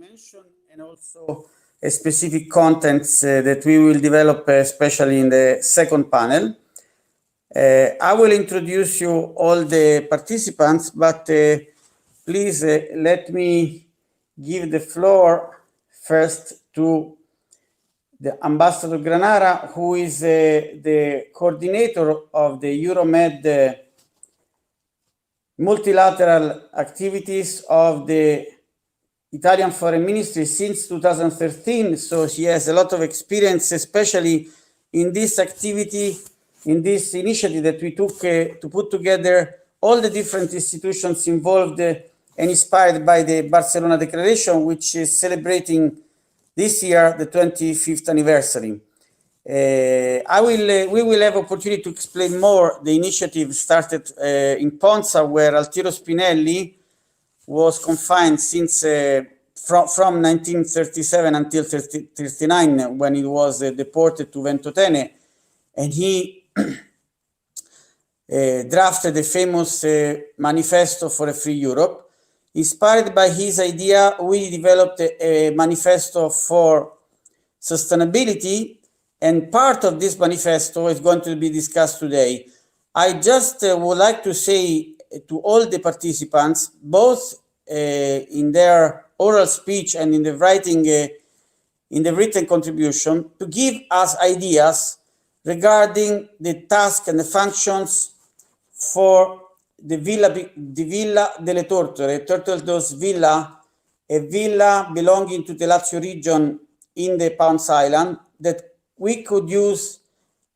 dimension and also a specific contents that we will develop, especially in the second panel. I will introduce you all the participants, but please let me give the floor first to the Ambassador Granara, who is the coordinator of the Euro-Med multilateral activities of the Italian Foreign Ministry since 2013. So she has a lot of experience, especially in this activity, in this initiative that we took to put together all the different institutions involved and inspired by the Barcelona Declaration, which is celebrating this year the 25th anniversary. We will have opportunity to explain more the initiative started in Ponza, where Altiero Spinelli was confined since from 1937 until 1939, when he was deported to Ventotene, and he drafted the famous Manifesto for a Free Europe. Inspired by his idea, we developed a manifesto for sustainability, and part of this manifesto is going to be discussed today. I just would like to say to all the participants, both in their oral speech and in the written contribution, to give us ideas regarding the task and the functions for the Villa delle Tortore, Tortoldo's Villa, a villa belonging to the Lazio region in the Ponza Island, that we could use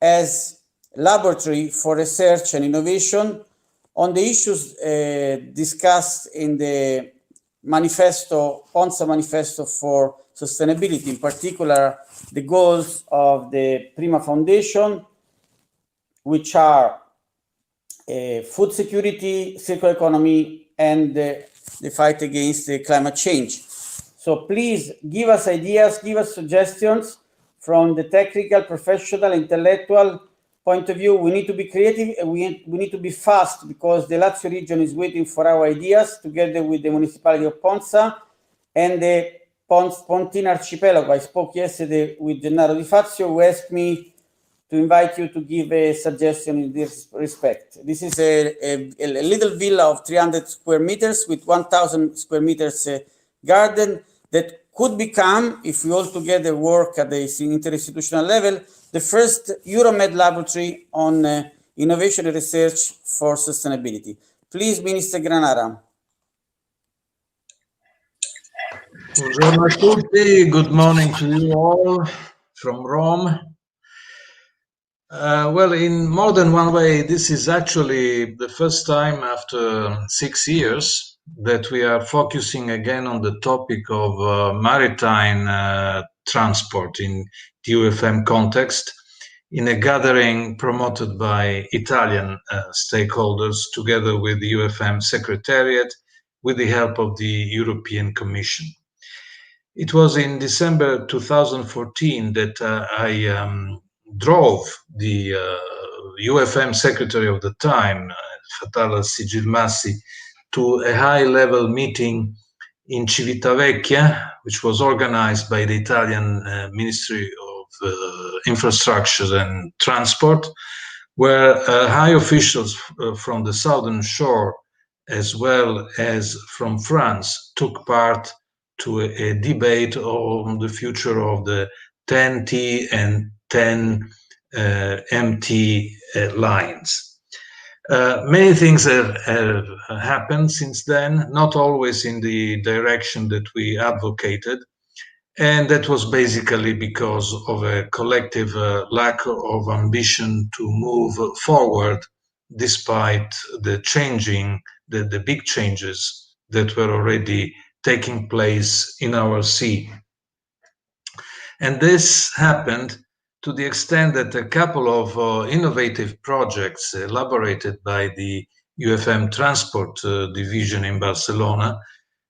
as laboratory for research and innovation on the issues discussed in the manifesto, Ponza Manifesto for Sustainability, in particular the goals of the Prima Foundation, which are food security, circular economy, and the fight against the climate change. So please give us ideas, give us suggestions from the technical, professional, intellectual point of view. We need to be creative and we need to be fast, because the Lazio region is waiting for our ideas together with the municipality of Ponza and the Pontine Archipelago. I spoke yesterday with Gennaro Di Fazio, who asked me to invite you to give a suggestion in this respect. This is a little villa of 300 square meters with 1,000 square meters garden that could become, if we all together work at the interinstitutional level, the first Euro-Med laboratory on innovation and research for sustainability. Please, Minister Granara. Buongiorno a tutti. Good morning to you all from Rome. Well, in more than one way, this is actually the first time after 6 years that we are focusing again on the topic of maritime transport in the UFM context, in a gathering promoted by Italian stakeholders together with the UFM Secretariat, with the help of the European Commission. It was in December 2014 that I drove the UFM secretary of the time, Fatala Sigilmassi, to a high-level meeting in Civitavecchia, which was organized by the Italian Ministry of Infrastructure and Transport, where high officials from the southern shore, as well as from France, took part to a debate on the future of the 10T and 10 MT lines. Many things have happened since then, not always in the direction that we advocated, and that was basically because of a collective lack of ambition to move forward, despite the big changes that were already taking place in our sea. And this happened to the extent that a couple of innovative projects elaborated by the UFM Transport Division in Barcelona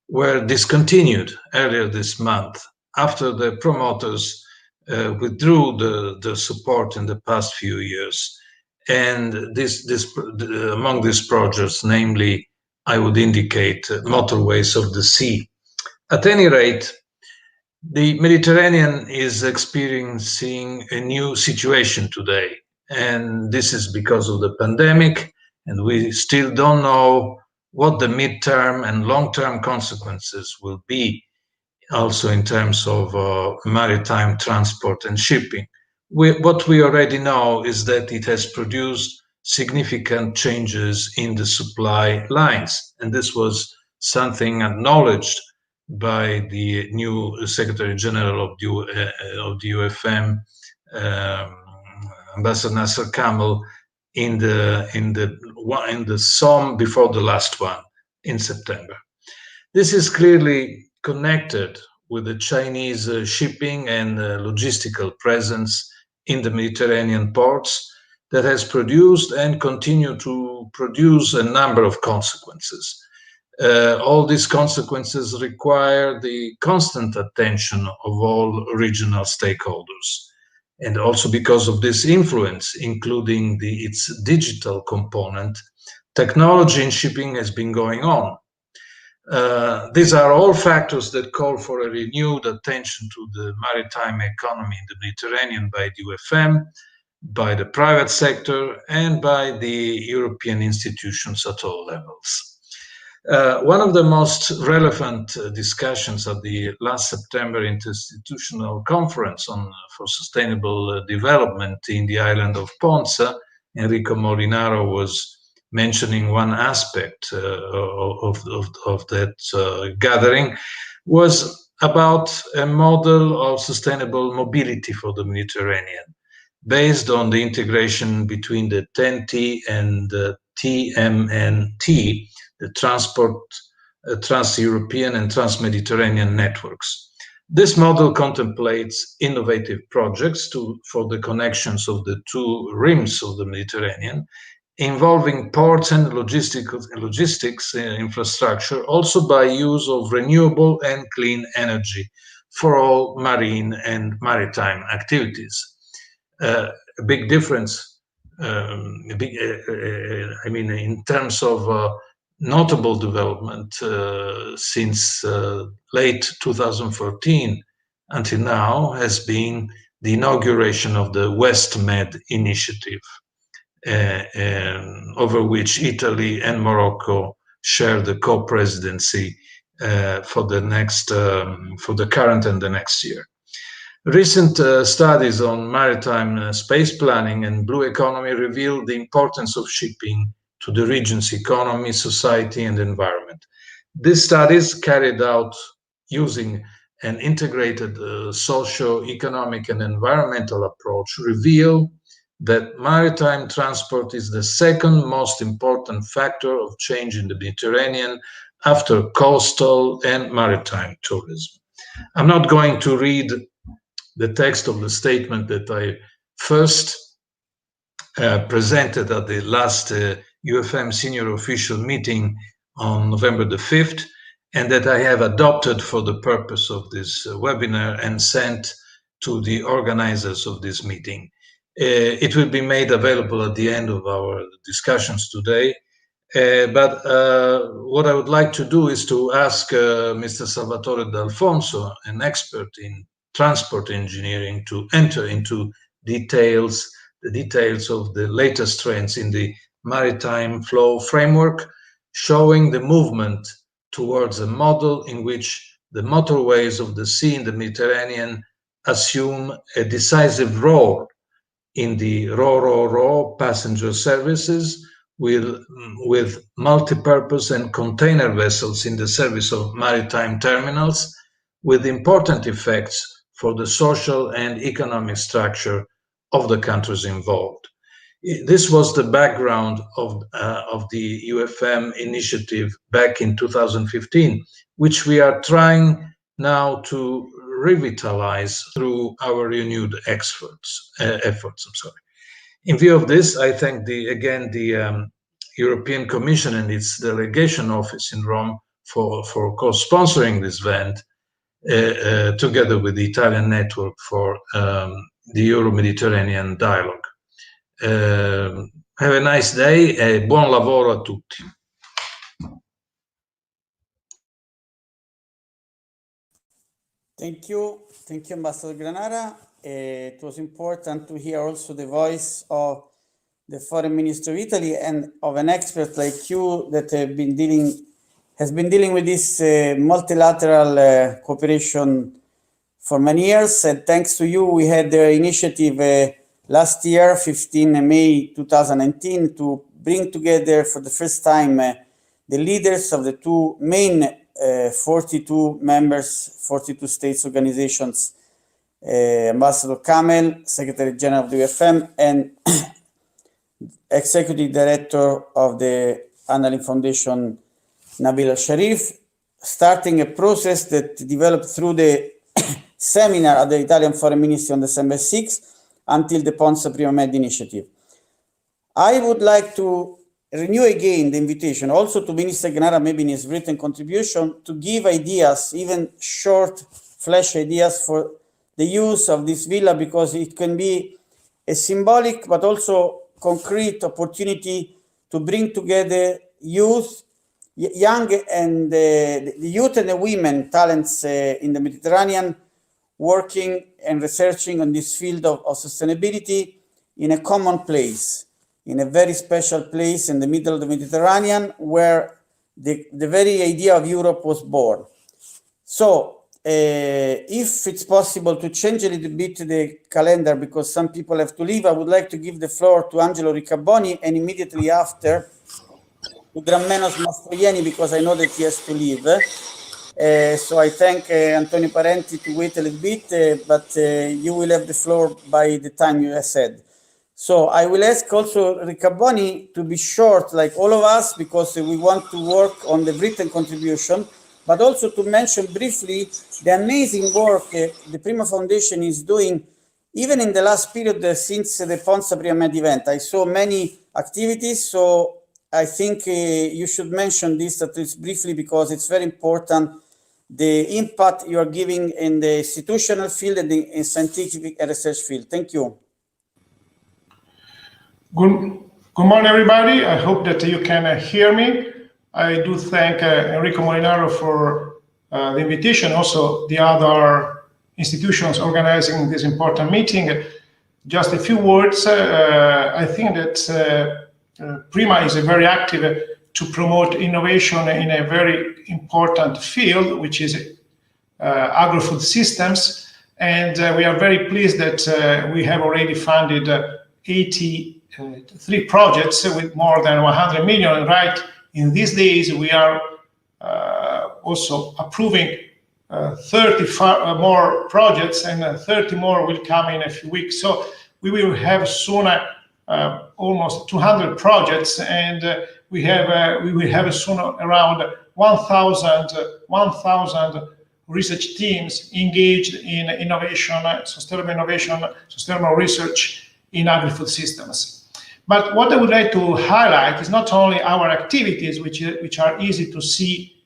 were discontinued earlier this month after the promoters withdrew the support in the past few years. And among these projects, namely, I would indicate motorways of the sea. At any rate, The Mediterranean is experiencing a new situation today, and this is because of the pandemic, and we still don't know what the midterm and long-term consequences will be, also in terms of maritime transport and shipping. What we already know is that it has produced significant changes in the supply lines, and this was something acknowledged by the new Secretary General of the UFM, Ambassador Nasser Kamel, in the Somme before the last one in September. This is clearly connected with the Chinese shipping and logistical presence in the Mediterranean ports that has produced and continue to produce a number of consequences. All these consequences require the constant attention of all regional stakeholders. And also because of this influence, including its digital component, technology in shipping has been going on. These are all factors that call for a renewed attention to the maritime economy in the Mediterranean by the UFM, by the private sector, and by the European institutions at all levels. One of the most relevant discussions at the last September Interinstitutional Conference for Sustainable Development in the island of Ponza, Enrico Molinaro was mentioning one aspect of that gathering, was about a model of sustainable mobility for the Mediterranean, based on the integration between the TEN-T and the TMNT, the Trans-European and Trans-Mediterranean networks. This model contemplates innovative projects for the connections of the two rims of the Mediterranean, involving ports and logistics infrastructure, also by use of renewable and clean energy for all marine and maritime activities. A big difference, in terms of notable development since late 2014 until now has been the inauguration of the West-Med initiative, over which Italy and Morocco share the co-presidency for the current and the next year. Recent studies on maritime space planning and blue economy reveal the importance of shipping to the region's economy, society, and environment. These studies, carried out using an integrated socio-economic and environmental approach, reveal that maritime transport is the second most important factor of change in the Mediterranean after coastal and maritime tourism. I'm not going to read the text of the statement that I first presented at the last UFM senior official meeting on November the 5th, and that I have adopted for the purpose of this webinar and sent to the organizers of this meeting. It will be made available at the end of our discussions today. But what I would like to do is to ask Mr. Salvatore D'Alfonso, an expert in transport engineering, to enter into the details of the latest trends in the maritime flow framework, showing the movement towards a model in which the motorways of the sea in the Mediterranean assume a decisive role in the ro-ro-ro passenger services, with multi-purpose and container vessels in the service of maritime terminals, with important effects for the social and economic structure of the countries involved. This was the background of the UFM initiative back in 2015, which we are trying now to revitalize through our renewed efforts. In view of this, I thank the European Commission and its delegation office in Rome for co-sponsoring this event, together with the Italian network for the Euro-Mediterranean Dialogue. Have a nice day e buon lavoro a tutti. Thank you, Ambassador Granara. It was important to hear also the voice of the Foreign Minister of Italy and of an expert like you that has been dealing with this multilateral cooperation for many years. And thanks to you, we had the initiative last year, 15 May 2019, to bring together for the first time the leaders of the two main 42 members, 42 states organizations, Ambassador Kamel, Secretary General of the UFM, and Executive Director of the Annalyn Foundation, Nabil Al-Sharif, starting a process that developed through the seminar at the Italian Foreign Ministry on December 6th until the Ponza Prima-Med initiative. I would like to renew again the invitation also to Minister Granara, maybe in his written contribution, to give ideas, even short flash ideas for the use of this villa, because it can be a symbolic but also concrete opportunity to bring together youth, young and the youth and the women talents in the Mediterranean, working and researching on this field of sustainability in a common place, in a very special place in the middle of the Mediterranean, where the very idea of Europe was born. So if it's possible to change a little bit the calendar, because some people have to leave, I would like to give the floor to Angelo Riccaboni, and immediately after to Drammenos Mastroianni, because I know that he has to leave. So I thank Antonio Parenti to wait a little bit, but you will have the floor by the time you have said. So I will ask also Riccaboni to be short, like all of us, because we want to work on the written contribution, but also to mention briefly the amazing work the Prima Foundation is doing, even in the last period since the Ponza Prima-Med event. I saw many activities, so I think you should mention this at least briefly, because it's very important, the impact you are giving in the institutional field and in scientific and research field. Thank you. Good morning, everybody. I hope that you can hear me. I do thank Enrico Molinaro for the invitation, also the other institutions organizing this important meeting. Just a few words. I think that Prima is very active to promote innovation in a very important field, which is agro-food systems. And we are very pleased that we have already funded 83 projects with more than 100 million. And right in these days, we are also approving 30 more projects, and 30 more will come in a few weeks. So we will have soon almost 200 projects, and we will have soon around 1,000 research teams engaged in innovation, sustainable research in agri-food systems. But what I would like to highlight is not only our activities, which are easy to see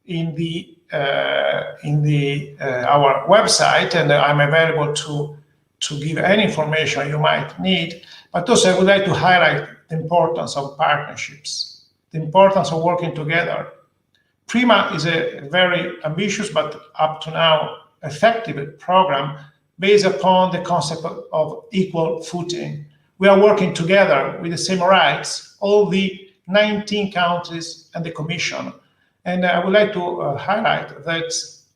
in our website, and I'm available to give any information you might need, but also I would like to highlight the importance of partnerships, the importance of working together. Prima is a very ambitious but up to now effective program based upon the concept of equal footing. We are working together with the same rights, all the 19 countries and the Commission. And I would like to highlight that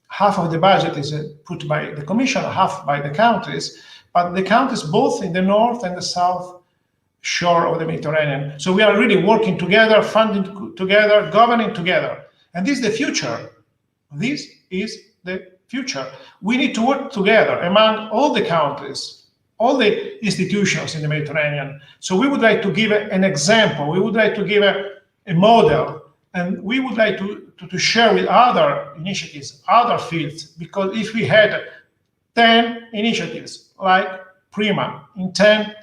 half of the budget is put by the Commission, half by the countries, but the countries both in the north and the south shore of the Mediterranean. So we are really working together, funding together, governing together. And this is the future. This is the future. We need to work together among all the countries, all the institutions in the Mediterranean. So we would like to give an example. We would like to give a model. And we would like to share with other initiatives, other fields, because if we had 10 initiatives like Prima in 10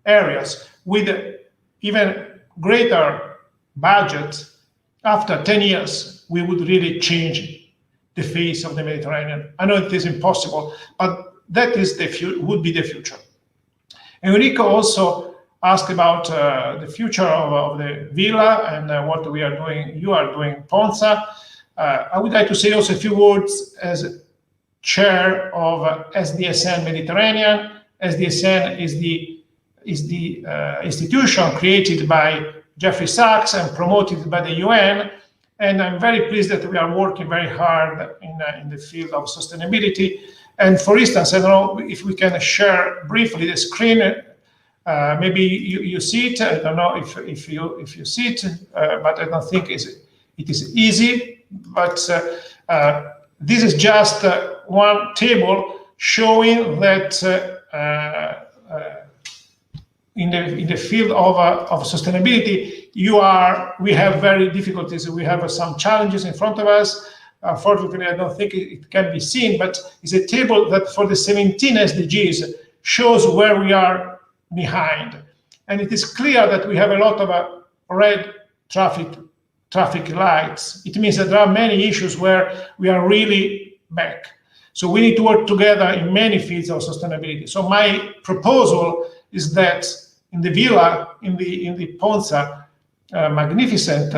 areas with even greater budget, after 10 years, we would really change the face of the Mediterranean. I know it is impossible, but that is would be the future. Enrico also asked about the future of the villa and what we are doing. You are doing Ponza. I would like to say also a few words as chair of SDSN Mediterranean. SDSN is the institution created by Jeffrey Sachs and promoted by the UN. And I'm very pleased that we are working very hard in the field of sustainability. And for instance, I don't know if we can share briefly the screen. Maybe you see it. I don't know if you see it, but I don't think it is easy. But this is just one table showing that in the field of sustainability, we have very difficulties. We have some challenges in front of us. Unfortunately, I don't think it can be seen, but it's a table that for the 17 SDGs shows where we are behind. And it is clear that we have a lot of red traffic lights. It means that there are many issues where we are really back. So we need to work together in many fields of sustainability. So my proposal is that in the villa, in the Ponza magnificent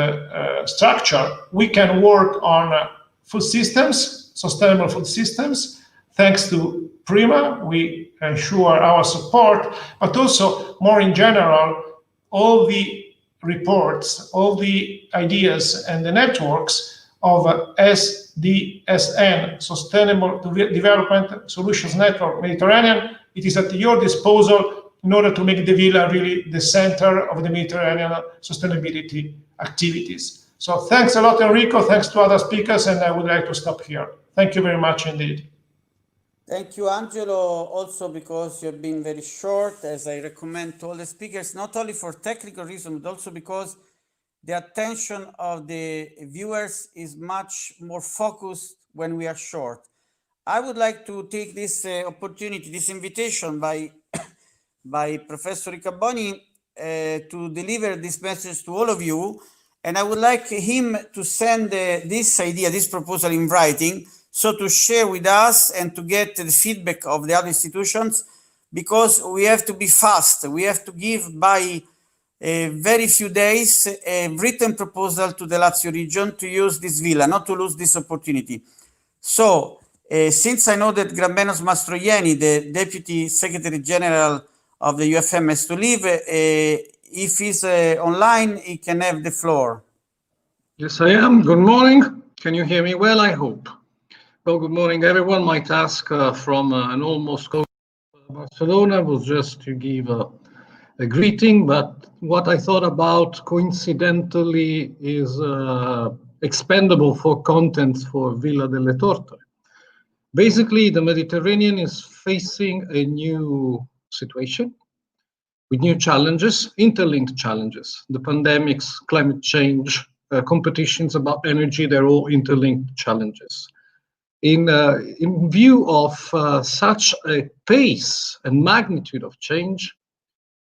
structure, we can work on food systems, sustainable food systems. Thanks to Prima, we ensure our support, but also more in general, all the reports, all the ideas and the networks of SDSN, Sustainable Development Solutions Network Mediterranean. It is at your disposal in order to make the villa really the center of the Mediterranean sustainability activities. So thanks a lot, Enrico. Thanks to other speakers, and I would like to stop here. Thank you very much indeed. Thank you, Angelo, also because you've been very short, as I recommend to all the speakers, not only for technical reasons, but also because the attention of the viewers is much more focused when we are short. I would like to take this opportunity, this invitation by Professor Riccaboni to deliver this message to all of you. And I would like him to send this idea, this proposal in writing, so to share with us and to get the feedback of the other institutions, because we have to be fast. We have to give by a very few days a written proposal to the Lazio region to use this villa, not to lose this opportunity. So since I know that Grambenos Mastroianni, the Deputy Secretary General of the UFM, has to leave, if he's online, he can have the floor. Yes, I am. Good morning. Can you hear me well, I hope? Well, good morning, everyone. My task from an almost cold Barcelona was just to give a greeting, but what I thought about coincidentally is expendable for content for Villa delle Tortore. Basically, the Mediterranean is facing a new situation with new challenges, interlinked challenges. The pandemics, climate change, competitions about energy, they're all interlinked challenges. In view of such a pace and magnitude of change,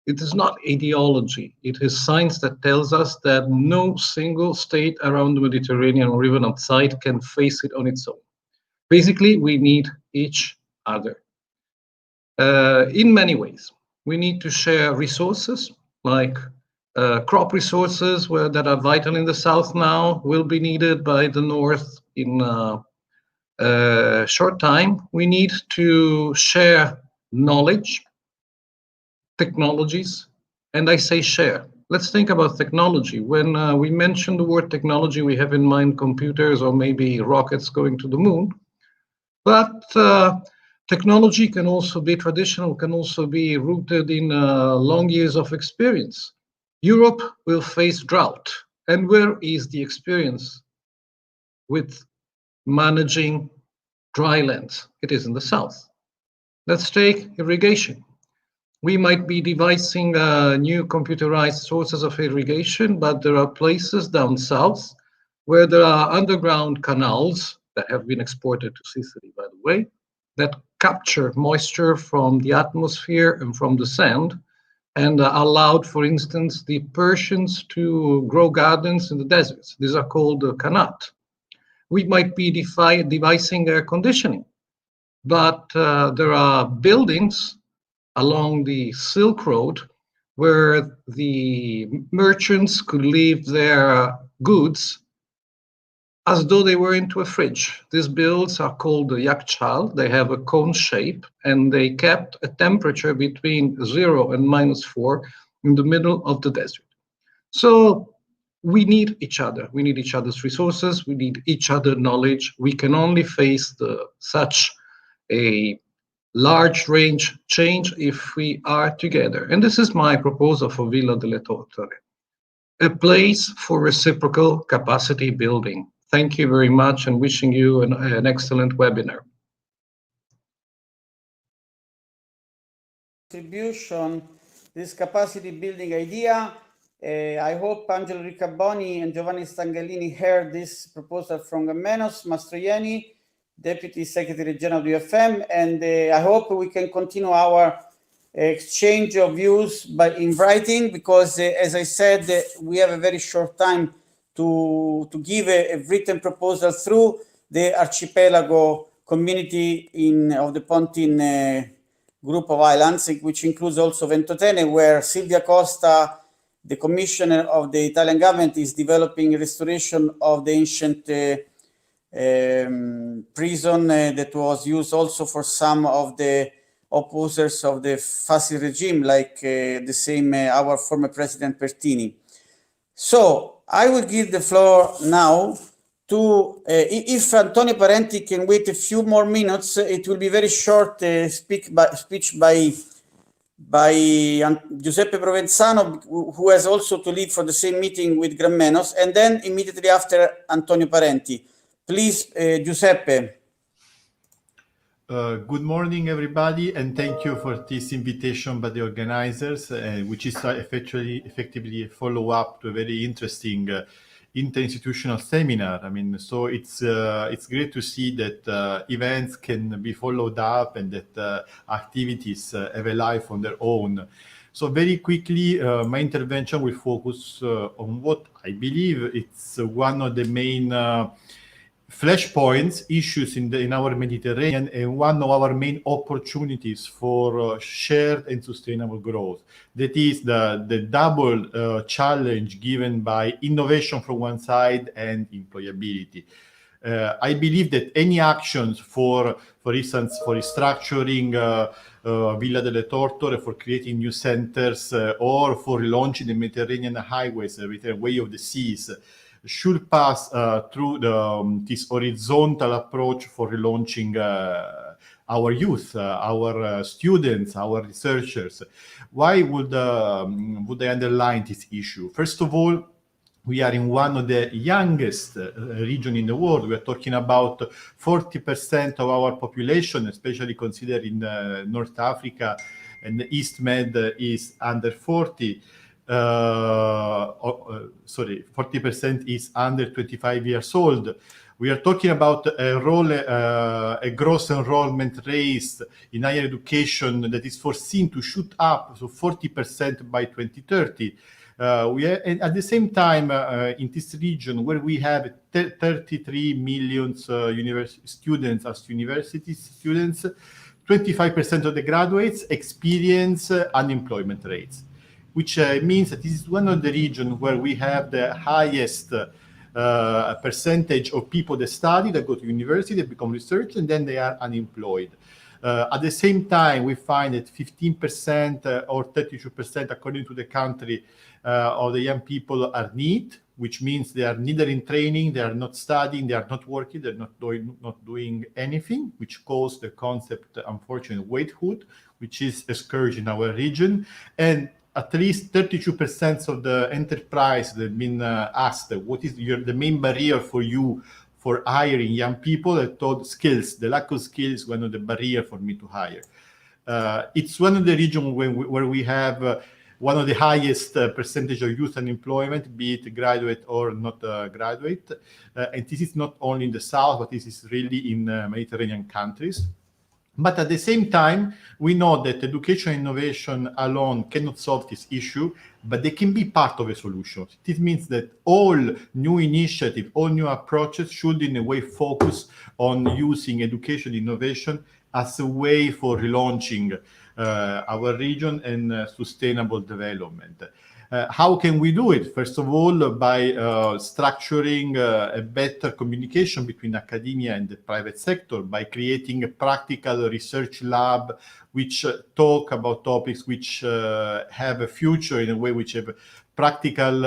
it is not ideology. It is science that tells us that no single state around the Mediterranean or even outside can face it on its own. Basically, we need each other in many ways. We need to share resources like crop resources that are vital in the south now will be needed by the north in short time. We need to share knowledge, technologies, and I say share. Let's think about technology. When we mention the word technology, we have in mind computers or maybe rockets going to the moon. But technology can also be traditional, can also be rooted in long years of experience. Europe will face drought. And where is the experience with managing dry lands? It is in the south. Let's take irrigation. We might be devising new computerized sources of irrigation, but there are places down south where there are underground canals that have been exported to Sicily, by the way, that capture moisture from the atmosphere and from the sand and allowed, for instance, the Persians to grow gardens in the deserts. These are called kanat. We might be devising air conditioning, but there are buildings along the Silk Road where the merchants could leave their goods as though they were into a fridge. These builds are called the Yachtschal. They have a cone shape, and they kept a temperature between 0 and -4 in the middle of the desert. So we need each other. We need each other's resources. We need each other's knowledge. We can only face such a large range change if we are together. And this is my proposal for Villa delle Torture, a place for reciprocal capacity building. Thank you very much, and wishing you an excellent webinar. Contribution, this capacity building idea. I hope Angelo Riccaboni and Giovanni Stangellini heard this proposal from Gammenos Mastroianni, Deputy Secretary General of the UFM, and I hope we can continue our exchange of views in writing, because as I said, we have a very short time to give a written proposal through the archipelago community of the Pontine group of islands, which includes also Ventotene, where Silvia Costa, the commissioner of the Italian government, is developing restoration of the ancient prison that was used also for some of the opposers of the fascist regime, like the same our former president Pertini. So I will give the floor now to, if Antonio Parenti can wait a few more minutes, it will be very short speech by Giuseppe Provenzano, who has also to lead for the same meeting with Gramenos, and then immediately after Antonio Parenti. Please, Giuseppe. Good morning, everybody, and thank you for this invitation by the organizers, which is effectively a follow-up to a very interesting interinstitutional seminar. I mean, so it's great to see that events can be followed up and that activities have a life on their own. So very quickly, my intervention will focus on what I believe it's one of the main flashpoints, issues in our Mediterranean, and one of our main opportunities for shared and sustainable growth. That is the double challenge given by innovation from one side and employability. I believe that any actions for instance, for restructuring Villa delle Torture, for creating new centers, or for launching the Mediterranean highways, the way of the seas, should pass through this horizontal approach for relaunching our youth, our students, our researchers. Why would I underline this issue? First of all, we are in one of the youngest regions in the world. We are talking about 40% of our population, especially considering North Africa, and the East-Med is under 40. 40% is under 25 years old. We are talking about a gross enrollment rate in higher education that is foreseen to shoot up to 40% by 2030. And at the same time, in this region where we have 33 million students as university students, 25% of the graduates experience unemployment rates, which means that this is one of the regions where we have the highest percentage of people that study, that go to university, that become researchers, and then they are unemployed. At the same time, we find that 15% or 32%, according to the country, of the young people are NEET, which means they are neither in training, they are not studying, they are not working, they're not doing anything, which causes the concept, unfortunately, waithood, which is a scourge in our region. And at least 32% of the enterprise that have been asked, what is the main barrier for you for hiring young people? I thought skills, the lack of skills, one of the barrier for me to hire. It's one of the regions where we have one of the highest percentage of youth unemployment, be it graduate or not graduate. And this is not only in the south, but this is really in Mediterranean countries. But at the same time, we know that education and innovation alone cannot solve this issue, but they can be part of a solution. This means that all new initiatives, all new approaches should in a way focus on using education and innovation as a way for relaunching our region and sustainable development. How can we do it? First of all, by structuring a better communication between academia and the private sector, by creating a practical research lab which talk about topics which have a future in a way which have practical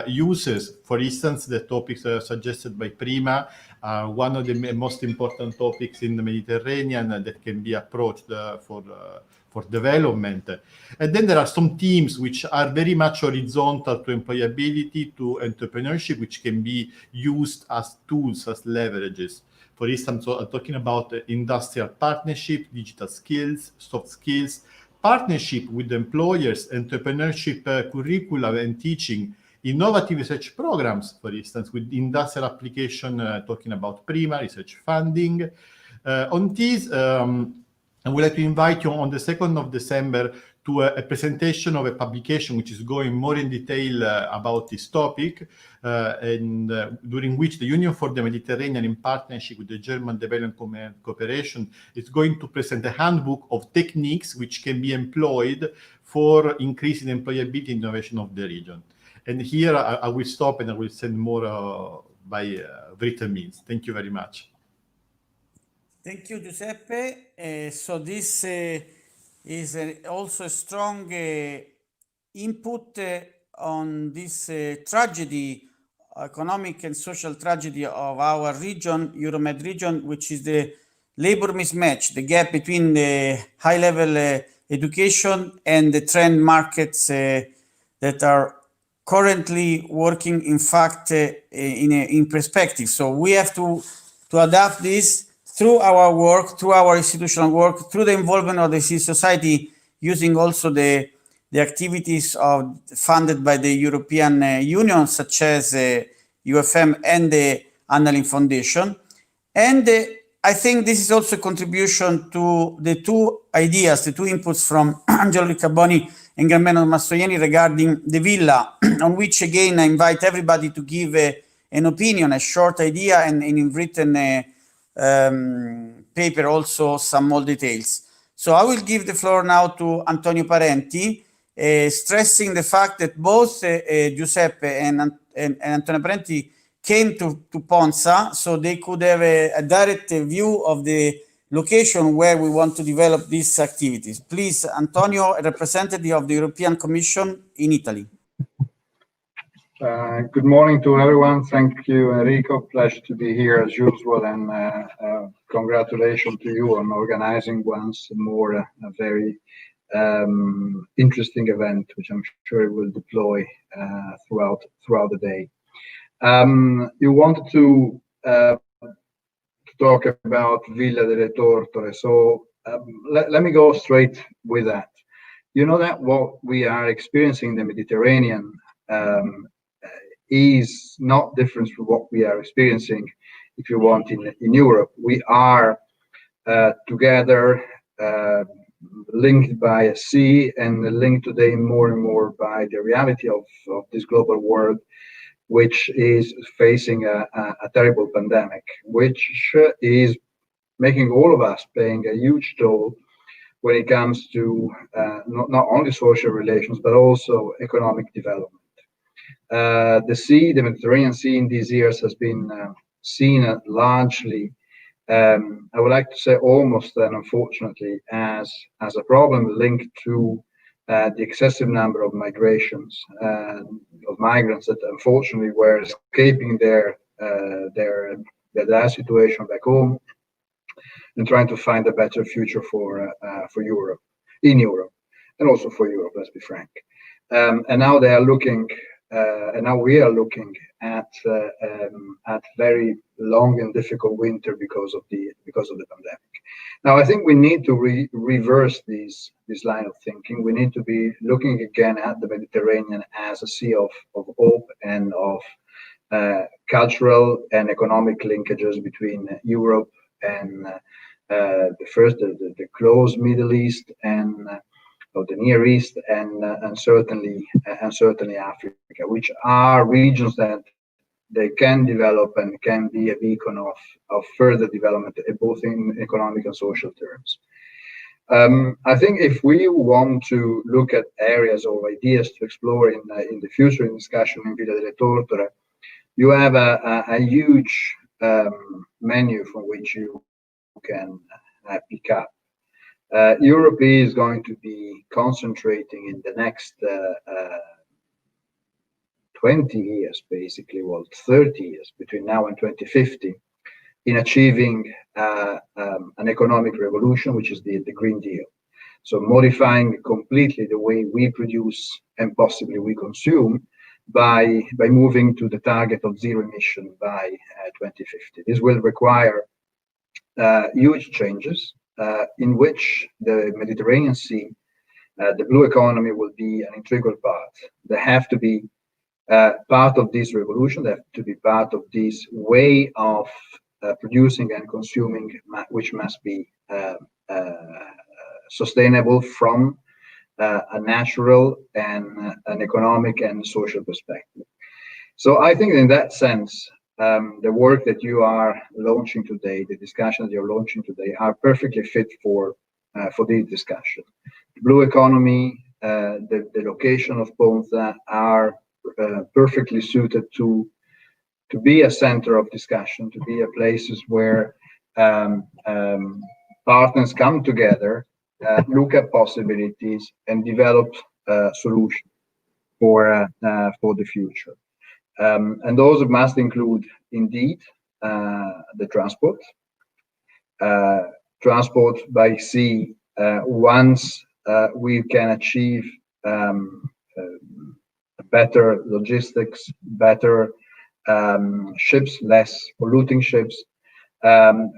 uses. For instance, the topics suggested by Prima are one of the most important topics in the Mediterranean that can be approached for development. And then there are some themes which are very much horizontal to employability, to entrepreneurship, which can be used as tools, as leverages. For instance, so I'm talking about industrial partnership, digital skills, soft skills, partnership with employers, entrepreneurship curricula and teaching, innovative research programs, for instance, with industrial application, talking about Prima, research funding. On this, I would like to invite you on the 2nd of December to a presentation of a publication which is going more in detail about this topic, during which the Union for the Mediterranean, in partnership with the German Development Cooperation, is going to present a handbook of techniques which can be employed for increasing employability and innovation of the region. And here I will stop and I will send more by written means. Thank you very much. Thank you, Giuseppe. So this is also a strong input on this tragedy, economic and social tragedy of our region, Euro-Med region, which is the labor mismatch, the gap between the high-level education and the trend markets that are currently working, in fact, in perspective. So we have to adapt this through our work, through our institutional work, through the involvement of the civil society, using also the activities funded by the European Union, such as UFM and the Annalyn Foundation. And I think this is also a contribution to the two ideas, the two inputs from Angelo Riccaboni and Garmeno Mastroianni regarding the villa, on which again I invite everybody to give an opinion, a short idea, and in written paper also some more details. So I will give the floor now to Antonio Parenti, stressing the fact that both Giuseppe and Antonio Parenti came to Ponza, so they could have a direct view of the location where we want to develop these activities. Please, Antonio, a representative of the European Commission in Italy. Good morning to everyone. Thank you, Enrico. Pleasure to be here as usual, and congratulations to you on organizing once more a very interesting event, which I'm sure it will deploy throughout the day. You wanted to talk about Villa delle Tortore, so let me go straight with that. You know that what we are experiencing in the Mediterranean is not different from what we are experiencing, if you want, in Europe. We are together linked by a sea, and linked today more and more by the reality of this global world, which is facing a terrible pandemic, which is making all of us paying a huge toll when it comes to not only social relations, but also economic development. The Mediterranean Sea in these years has been seen largely, I would like to say almost and unfortunately, as a problem linked to the excessive number of migrations, of migrants that unfortunately were escaping their situation back home and trying to find a better future for Europe, in Europe, and also for Europe, let's be frank. And now they are looking. And now we are looking at very long and difficult winter because of the pandemic. Now I think we need to reverse this line of thinking. We need to be looking again at the Mediterranean as a sea of hope and of cultural and economic linkages between Europe and the close Middle East and of the Near East and certainly Africa, which are regions that they can develop and can be a beacon of further development, both in economic and social terms. I think if we want to look at areas or ideas to explore in the future in discussion in Villa delle Torture, you have a huge menu from which you can pick up. Europe is going to be concentrating in the next 20 years, basically, well, 30 years, between now and 2050, in achieving an economic revolution, which is the Green Deal. So modifying completely the way we produce and possibly we consume by moving to the target of zero emission by 2050. This will require huge changes in which the Mediterranean Sea, the blue economy will be an integral part. They have to be part of this revolution. They have to be part of this way of producing and consuming, which must be sustainable from a natural and an economic and social perspective. So I think in that sense, the work that you are launching today, the discussions you're launching today, are perfectly fit for this discussion. Blue economy, the location of Ponza are perfectly suited to be a center of discussion, to be a places where partners come together, look at possibilities, and develop solutions for the future. And those must include, indeed, the transport. Transport by sea, once we can achieve better logistics, better ships, less polluting ships,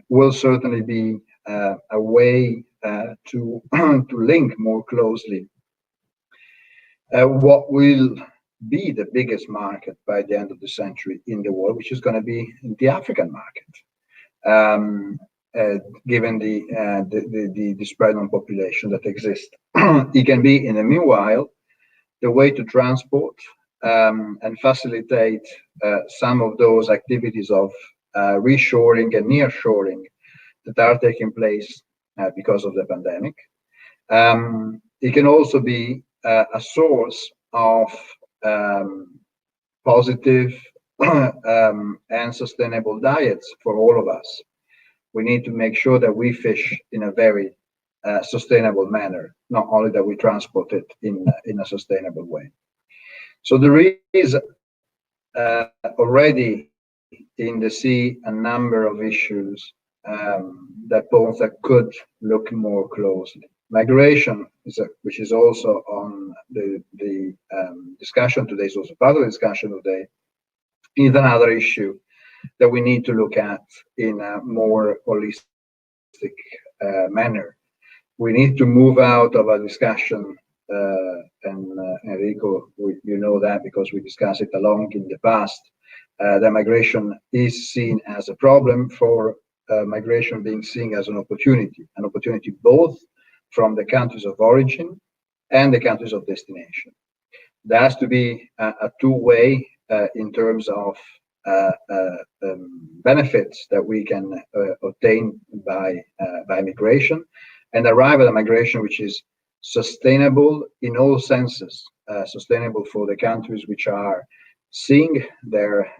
will certainly be a way to link more closely what will be the biggest market by the end of the century in the world, which is going to be the African market, given the spread on population that exists. It can be, in the meanwhile, the way to transport and facilitate some of those activities of reshoring and nearshoring that are taking place because of the pandemic. It can also be a source of positive and sustainable diets for all of us. We need to make sure that we fish in a very sustainable manner, not only that we transport it in a sustainable way. So there is already in the sea a number of issues that Ponza could look more closely. Migration, which is also on the discussion today, is also part of the discussion today, is another issue that we need to look at in a more holistic manner. We need to move out of a discussion, and Enrico, you know that because we discussed it along in the past, that migration is seen as a problem, for migration being seen as an opportunity both from the countries of origin and the countries of destination. There has to be a two-way in terms of benefits that we can obtain by migration, and arrive at a migration which is sustainable in all senses, sustainable for the countries which are seeing their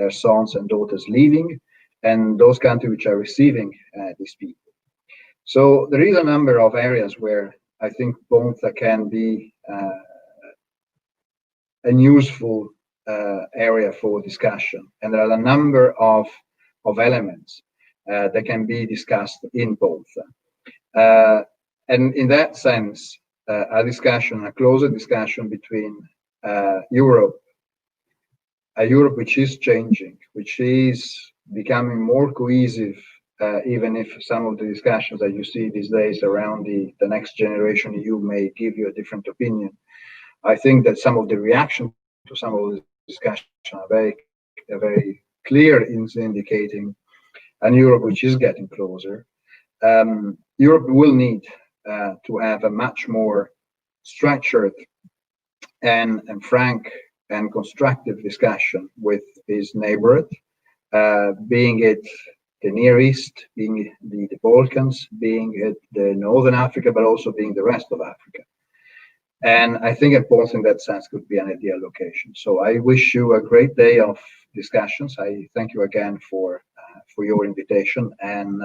sons and daughters leaving, and those countries which are receiving these people. So there is a number of areas where I think Ponza can be a useful area for discussion, and there are a number of elements that can be discussed in Ponza. And in that sense, a closer discussion between Europe which is changing, which is becoming more cohesive, even if some of the discussions that you see these days around the next generation EU may give you a different opinion. I think that some of the reaction to some of the discussions are very clear in indicating an Europe which is getting closer. Europe will need to have a much more structured and frank and constructive discussion with its neighborhood, being it the Near East, being the Balkans, being the Northern Africa, but also being the rest of Africa. And I think Ponza in that sense could be an ideal location. So I wish you a great day of discussions. I thank you again for your invitation, and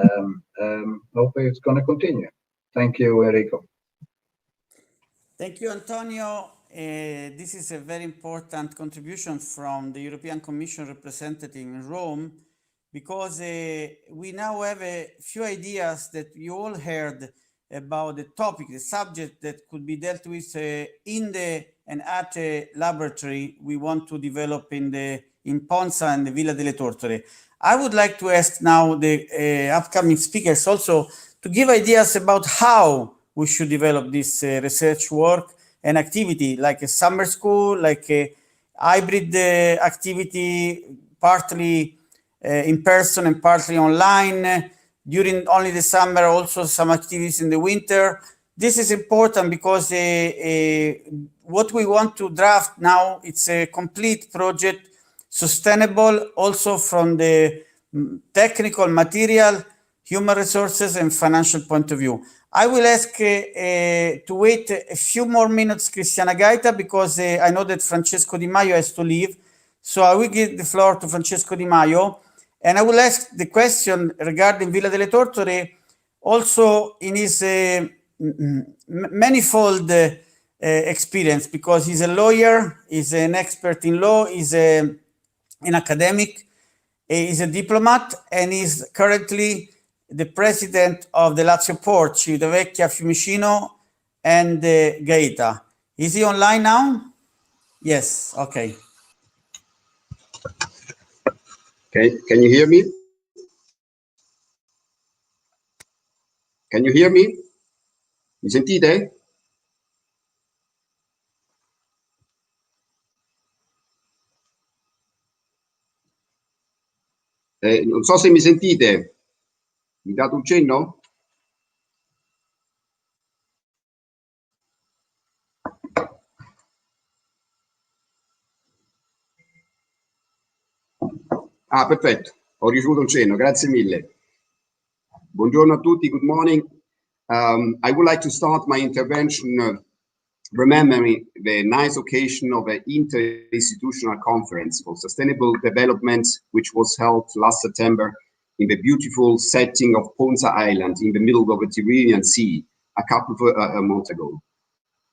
hopefully it's going to continue. Thank you, Enrico. Thank you, Antonio. This is a very important contribution from the European Commission representative in Rome, because we now have a few ideas that you all heard about the topic, the subject that could be dealt with in the and at a laboratory we want to develop in Ponza and the Villa delle Tortore. I would like to ask now the upcoming speakers also to give ideas about how we should develop this research work and activity, like a summer school, like a hybrid activity, partly in person and partly online, during only the summer, also some activities in the winter. This is important because what we want to draft now, it's a complete project, sustainable also from the technical, material, human resources and financial point of view. I will ask to wait a few more minutes, Cristiana Gaeta, because I know that Francesco Di Maio has to leave. So I will give the floor to Francesco Di Maio, and I will ask the question regarding Villa delle Tortore also in his manifold experience, because he's a lawyer, he's an expert in law, he's an academic, he's a diplomat, and he's currently the president of the Lazio Port, Civitavecchia, Fiumicino, and Gaeta. Is he online now? Yes, okay. Okay, can you hear me? Can you hear me? Mi sentite? Non so se mi sentite. Mi date un cenno? Ah, perfetto. Ho ricevuto un cenno. Grazie mille. Buongiorno a tutti. Good morning. I would like to start my intervention remembering the nice occasion of an interinstitutional conference for sustainable development, which was held last September in the beautiful setting of Ponza Island in the middle of the Mediterranean Sea a couple of months ago.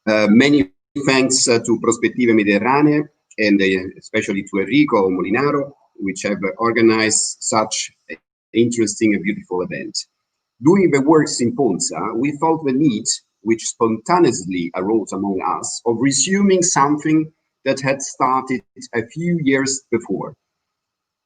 Many thanks to Prospettive Mediterranee and especially to Enrico Molinaro, which have organized such an interesting and beautiful event. During the works in Ponza, we felt the need, which spontaneously arose among us, of resuming something that had started a few years before.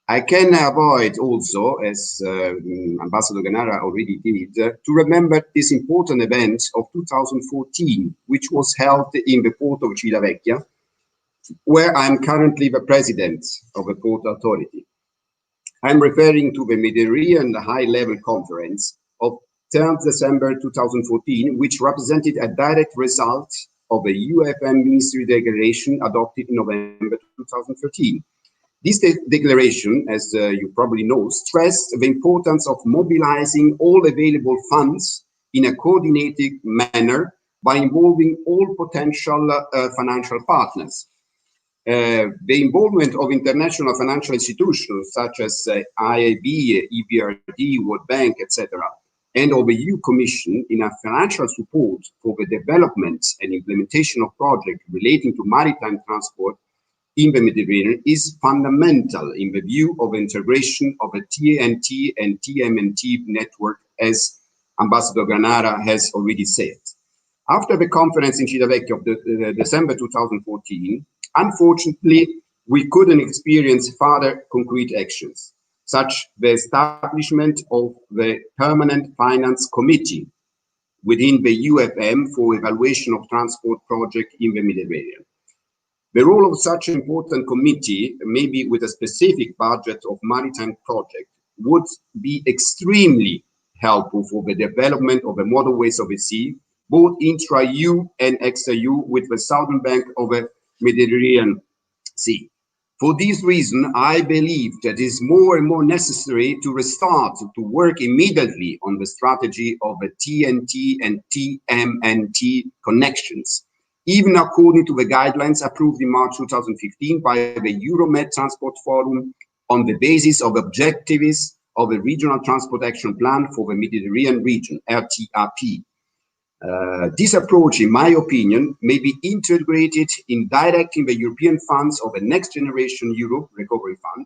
I can avoid also, as Ambassador Ganara already did, to remember this important event of 2014, which was held in the port of Civitavecchia, where I'm currently the president of the Port Authority. I'm referring to the Mediterranean High-Level Conference of 10th December 2014, which represented a direct result of the UFM Ministry Declaration adopted in November 2013. This declaration, as you probably know, stressed the importance of mobilizing all available funds in a coordinated manner by involving all potential financial partners. The involvement of international financial institutions such as IAB, EBRD, World Bank, etc., and of the EU Commission in a financial support for the development and implementation of projects relating to maritime transport in the Mediterranean is fundamental in the view of integration of a TNT and TMNT network, as Ambassador Granara has already said. After the conference in Civitavecchia of December 2014, unfortunately, we couldn't experience further concrete actions, such the establishment of the Permanent Finance Committee within the UFM for evaluation of transport projects in the Mediterranean. The role of such an important committee, maybe with a specific budget of maritime project, would be extremely helpful for the development of the motorways of the sea, both intra-EU and extra-EU, with the southern bank of the Mediterranean Sea. For this reason, I believe that it is more and more necessary to restart to work immediately on the strategy of the TNT and TMNT connections, even according to the guidelines approved in March 2015 by the Euro-Med Transport Forum on the basis of objectives of the Regional Transport Action Plan for the Mediterranean region, RTAP. This approach, in my opinion, may be integrated in directing the European funds of the Next Generation Europe Recovery Fund.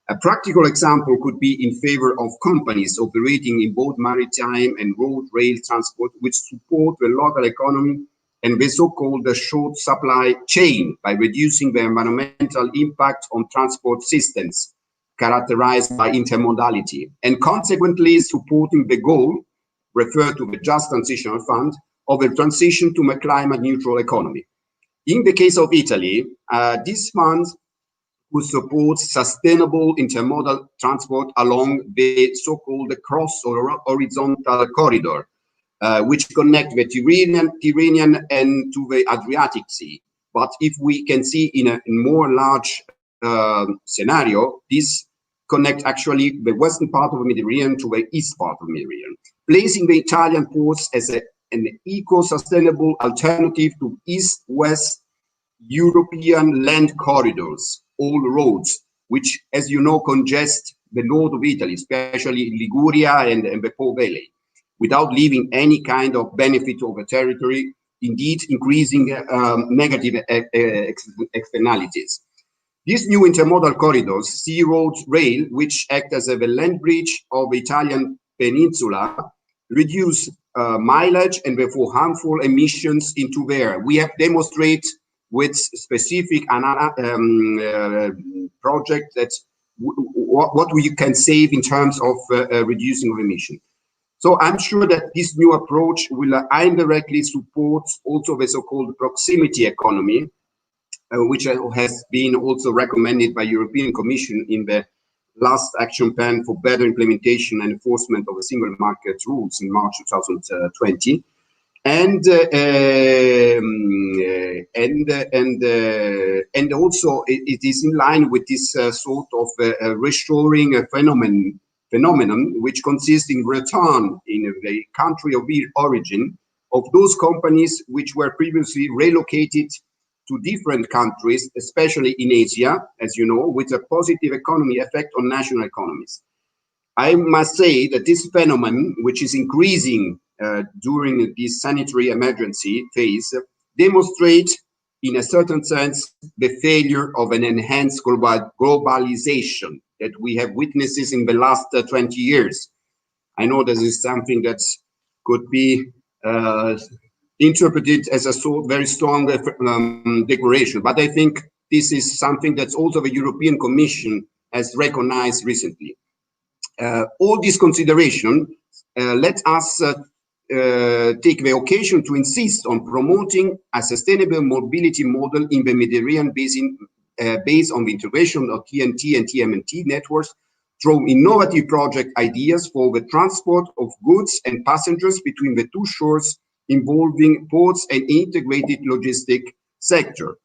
A practical example could be in favor of companies operating in both maritime and road rail transport, which support the local economy and the so-called short supply chain by reducing the environmental impact on transport systems characterized by intermodality, and consequently supporting the goal referred to the Just Transitional Fund of a transition to a climate neutral economy. In the case of Italy, this fund would support sustainable intermodal transport along the so-called cross or horizontal corridor, which connect the Tyrrhenian and to the Adriatic Sea. But if we can see in a more large scenario, this connect actually the western part of the Mediterranean to the east part of the Mediterranean, placing the Italian ports as an eco-sustainable alternative to east-west European land corridors, all roads, which, as you know, congest the north of Italy, especially Liguria and the Po Valley, without leaving any kind of benefit of the territory, indeed increasing negative externalities. These new intermodal corridors, sea, road, rail, which act as the land bridge of the Italian peninsula, reduce mileage and therefore harmful emissions into the air. We have demonstrated with specific project that what we can save in terms of reducing of emission. So I'm sure that this new approach will indirectly support also the so-called proximity economy, which has been also recommended by European Commission in the last action plan for better implementation and enforcement of the single market rules in March 2020. And also it is in line with this sort of restoring phenomenon, which consists in return in the country of origin of those companies which were previously relocated to different countries, especially in Asia, as you know, with a positive economy effect on national economies. I must say that this phenomenon, which is increasing during this sanitary emergency phase, demonstrates, in a certain sense, the failure of an enhanced globalization that we have witnessed in the last 20 years. I know this is something that could be interpreted as a very strong declaration, but I think this is something that also the European Commission has recognized recently. All this consideration let us take the occasion to insist on promoting a sustainable mobility model in the Mediterranean basin based on the integration of TNT and TMNT networks through innovative project ideas for the transport of goods and passengers between the two shores, involving ports and integrated logistic sector.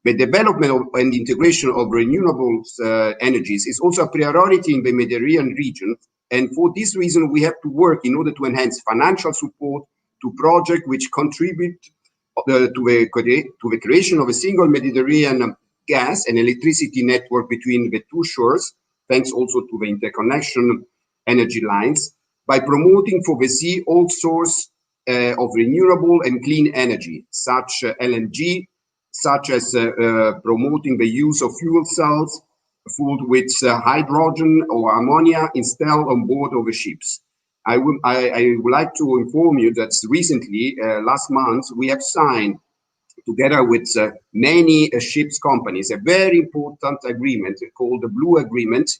The development and integration of renewable energies is also a priority in the Mediterranean region, and for this reason we have to work in order to enhance financial support to projects which contribute to the creation of a single Mediterranean gas and electricity network between the two shores, thanks also to the interconnection energy lines, by promoting for the sea all sources of renewable and clean energy, such LNG, such as promoting the use of fuel cells, food with hydrogen or ammonia installed on board of the ships. I would like to inform you that recently, last month, we have signed together with many ships companies a very important agreement called the Blue Agreement,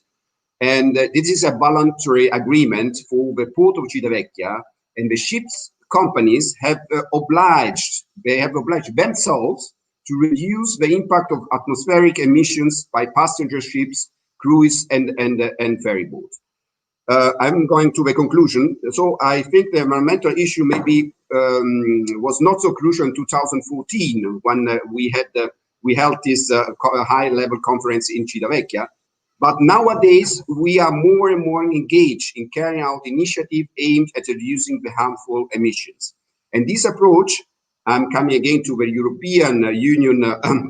and this is a voluntary agreement for the port of Civitavecchia, and the ships companies have obliged themselves to reduce the impact of atmospheric emissions by passenger ships, cruise, and ferry boats. I'm going to the conclusion. So I think the environmental issue maybe was not so crucial in 2014 when we had we held this high-level conference in Civitavecchia. But nowadays, we are more and more engaged in carrying out initiatives aimed at reducing the harmful emissions. And this approach, I'm coming again to the European Union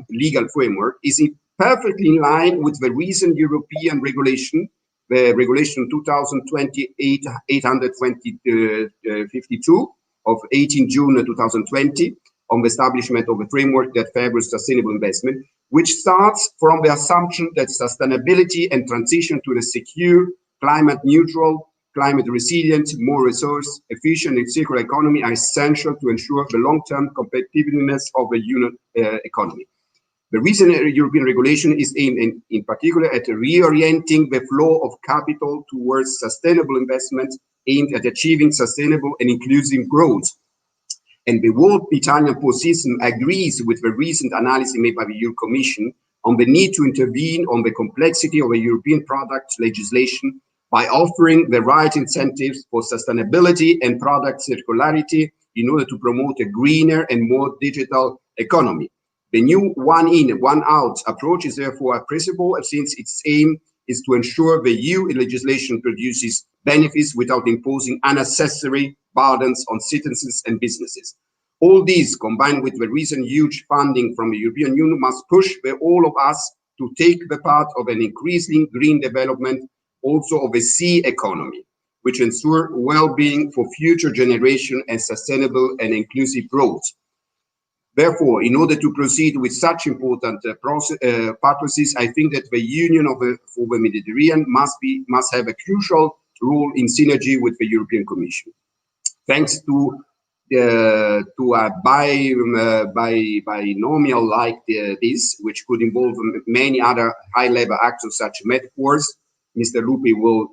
legal framework, is perfectly in line with the recent European regulation, the regulation 2020-852 of 18 June 2020 on the establishment of a framework that favors sustainable investment, which starts from the assumption that sustainability and transition to a secure, climate neutral, climate resilient, more resource efficient and circular economy are essential to ensure the long-term competitiveness of the union economy. The recent European regulation is aimed in particular at reorienting the flow of capital towards sustainable investments aimed at achieving sustainable and inclusive growth. And the World Italian Post System agrees with the recent analysis made by the European Commission on the need to intervene on the complexity of a European product legislation by offering the right incentives for sustainability and product circularity in order to promote a greener and more digital economy. The new one in, one out approach is therefore appreciable, since its aim is to ensure the EU legislation produces benefits without imposing unnecessary burdens on citizens and businesses. All these, combined with the recent huge funding from the European Union, must push all of us to take the path of an increasing green development, also of a sea economy, which ensure well-being for future generations and sustainable and inclusive growth. Therefore, in order to proceed with such important purposes, I think that the Union for the Mediterranean must have a crucial role in synergy with the European Commission. Thanks to a binomial like this, which could involve many other high-level actors such as metaphors, Mr. Lupi will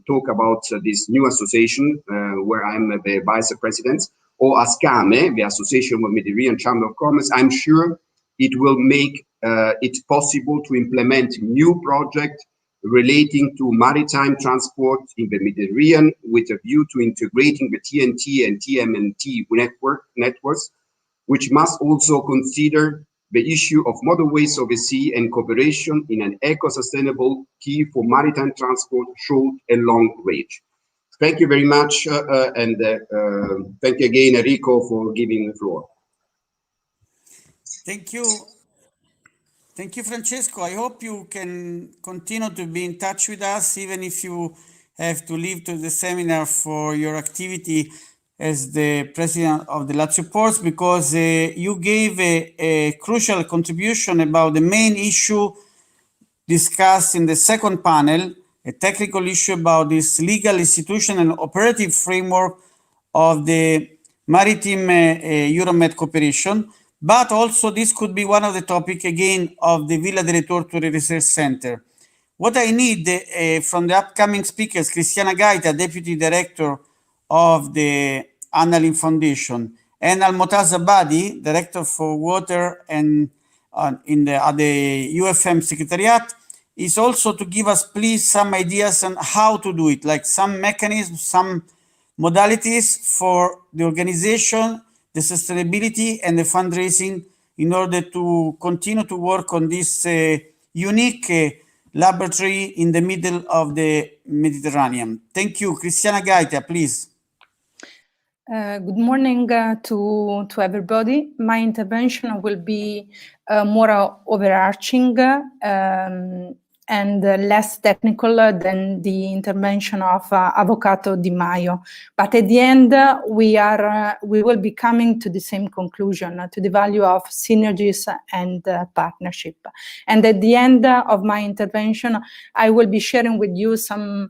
talk about this new association where I'm the vice president, or ASCAME, the Association of Mediterranean Chamber of Commerce. I'm sure it will make it possible to implement new projects relating to maritime transport in the Mediterranean with a view to integrating the TNT and TMNT networks, which must also consider the issue of motorways of the sea and cooperation in an eco-sustainable key for maritime transport short and long range. Thank you very much, and thank you again, Enrico, for giving the floor. Thank you. Thank you, Francesco. I hope you can continue to be in touch with us, even if you have to leave to the seminar for your activity as the president of the Lazio Ports, because you gave a crucial contribution about the main issue discussed in the second panel, a technical issue about this legal, institutional, and operative framework of the maritime Euro-Med cooperation. But also this could be one of the topics, again, of the Villa delle Torture Research Center. What I need from the upcoming speakers, Cristiana Gaita, Deputy Director of the Annalyn Foundation, and Al-Motaz Abadi, Director for Water and at the UFM Secretariat, is also to give us, please, some ideas on how to do it, like some mechanisms, some modalities for the organization, the sustainability, and the fundraising in order to continue to work on this unique laboratory in the middle of the Mediterranean. Thank you. Cristiana Gaita, please. Good morning to everybody. My intervention will be more overarching and less technical than the intervention of Avvocato Di Maio. But at the end, we will be coming to the same conclusion, to the value of synergies and partnership. And at the end of my intervention, I will be sharing with you some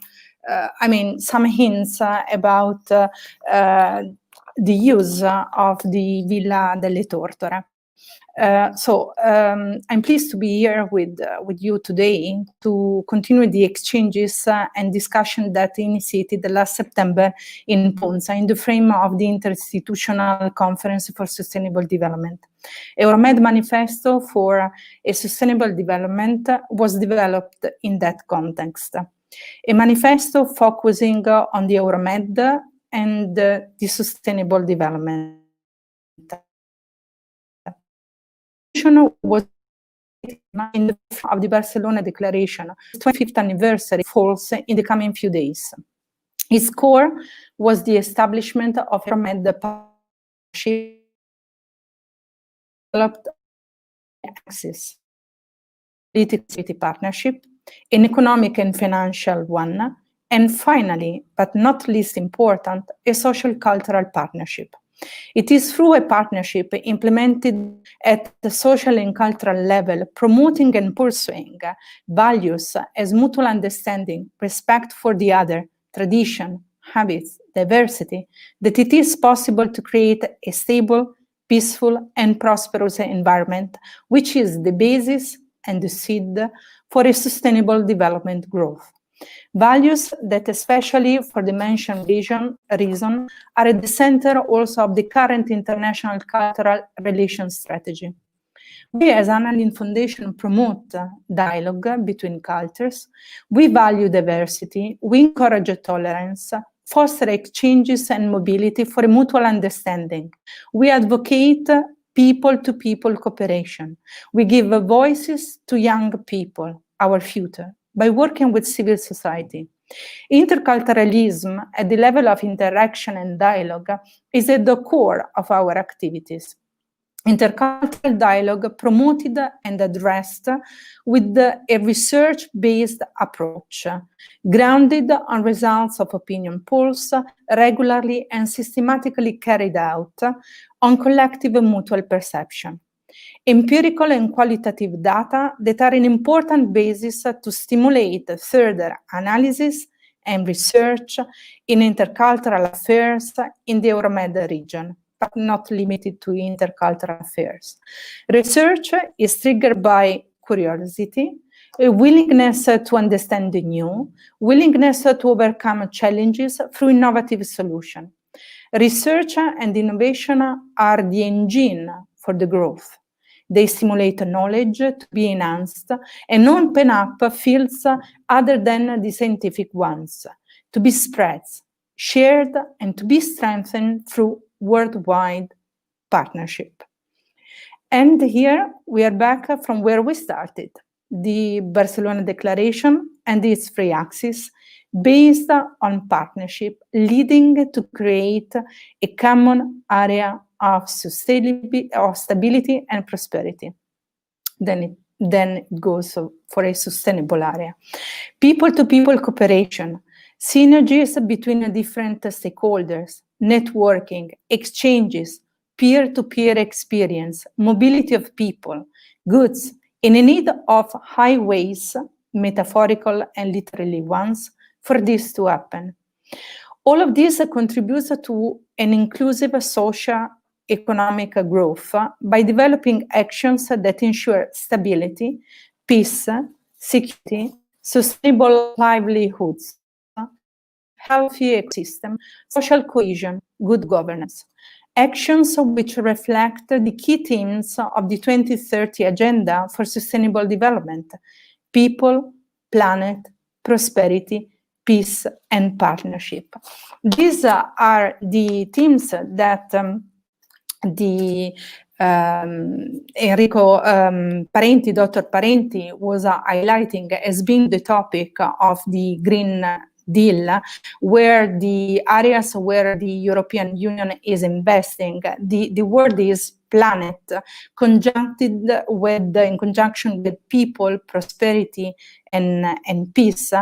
hints about the use of the Villa delle Torture. I'm pleased to be here with you today to continue the exchanges and discussion that initiated last September in Ponza in the frame of the Interinstitutional Conference for Sustainable Development. Euro-Med Manifesto for a Sustainable Development was developed in that context. A manifesto focusing on the Euro-Med and the sustainable development. Was of the Barcelona Declaration. Its 25th anniversary falls in the coming few days. Its core was the establishment of Euro-Med Partnership, developed Nexus, political partnership, an economic and financial one, and finally, but not least important, a social cultural partnership. It is through a partnership implemented at the social and cultural level, promoting and pursuing values as mutual understanding, respect for the other, tradition, habits, diversity, that it is possible to create a stable, peaceful, and prosperous environment, which is the basis and the seed for a sustainable development growth. Values that, especially for the mentioned reason, are at the center also of the current international cultural relations strategy. We as Anna Lindh Foundation promote dialogue between cultures. We value diversity. We encourage tolerance, foster exchanges and mobility for mutual understanding. We advocate people-to-people cooperation. We give voices to young people, our future, by working with civil society. Interculturalism at the level of interaction and dialogue is at the core of our activities. Intercultural dialogue promoted and addressed with a research-based approach, grounded on results of opinion polls, regularly and systematically carried out on collective mutual perception. Empirical and qualitative data that are an important basis to stimulate further analysis and research in intercultural affairs in the Euro-Med region, but not limited to intercultural affairs. Research is triggered by curiosity, a willingness to understand the new, willingness to overcome challenges through innovative solutions. Research and innovation are the engine for the growth. They stimulate knowledge to be enhanced and open up fields other than the scientific ones, to be spread, shared, and to be strengthened through worldwide partnership. And here we are back from where we started, the Barcelona Declaration and its three axes, based on partnership, leading to create a common area of stability and prosperity. Then it goes for a sustainable area. People-to-people cooperation, synergies between different stakeholders, networking, exchanges, peer-to-peer experience, mobility of people, goods, in need of highways, metaphorical and literally ones, for this to happen. All of this contributes to an inclusive social economic growth by developing actions that ensure stability, peace, security, sustainable livelihoods, healthy ecosystem, social cohesion, good governance. Actions which reflect the key themes of the 2030 Agenda for Sustainable Development: people, planet, prosperity, peace, and partnership. These are the themes that Enrico Parenti, Dr. Parenti, was highlighting as being the topic of the Green Deal, where the areas where the European Union is investing, the word is planet, in conjunction with people, prosperity, and peace,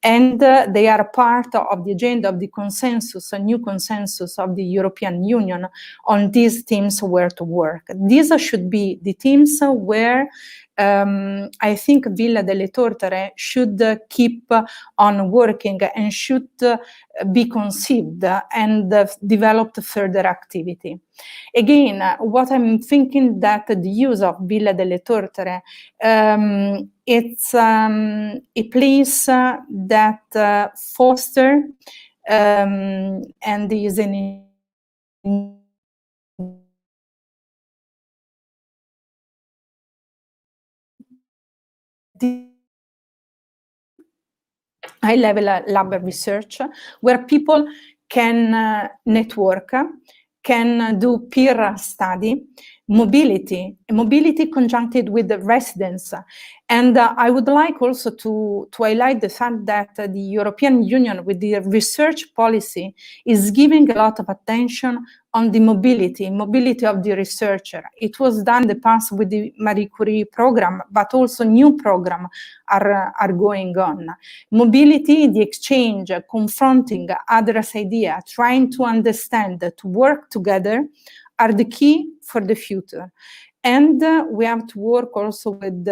and they are part of the agenda of the consensus, a new consensus of the European Union on these themes where to work. These should be the themes where I think Villa delle Tortere should keep on working and should be conceived and developed further activity. Again, what I'm thinking that the use of Villa delle Tortere, it's a place that foster and is an high-level lab research where people can network, can do peer study, mobility conjuncted with the residents. And I would like also to highlight the fact that the European Union, with the research policy, is giving a lot of attention on the mobility of the researcher. It was done in the past with the Marie Curie program, but also new programs are going on. Mobility, the exchange, confronting others' ideas, trying to understand, to work together, are the key for the future. And we have to work also with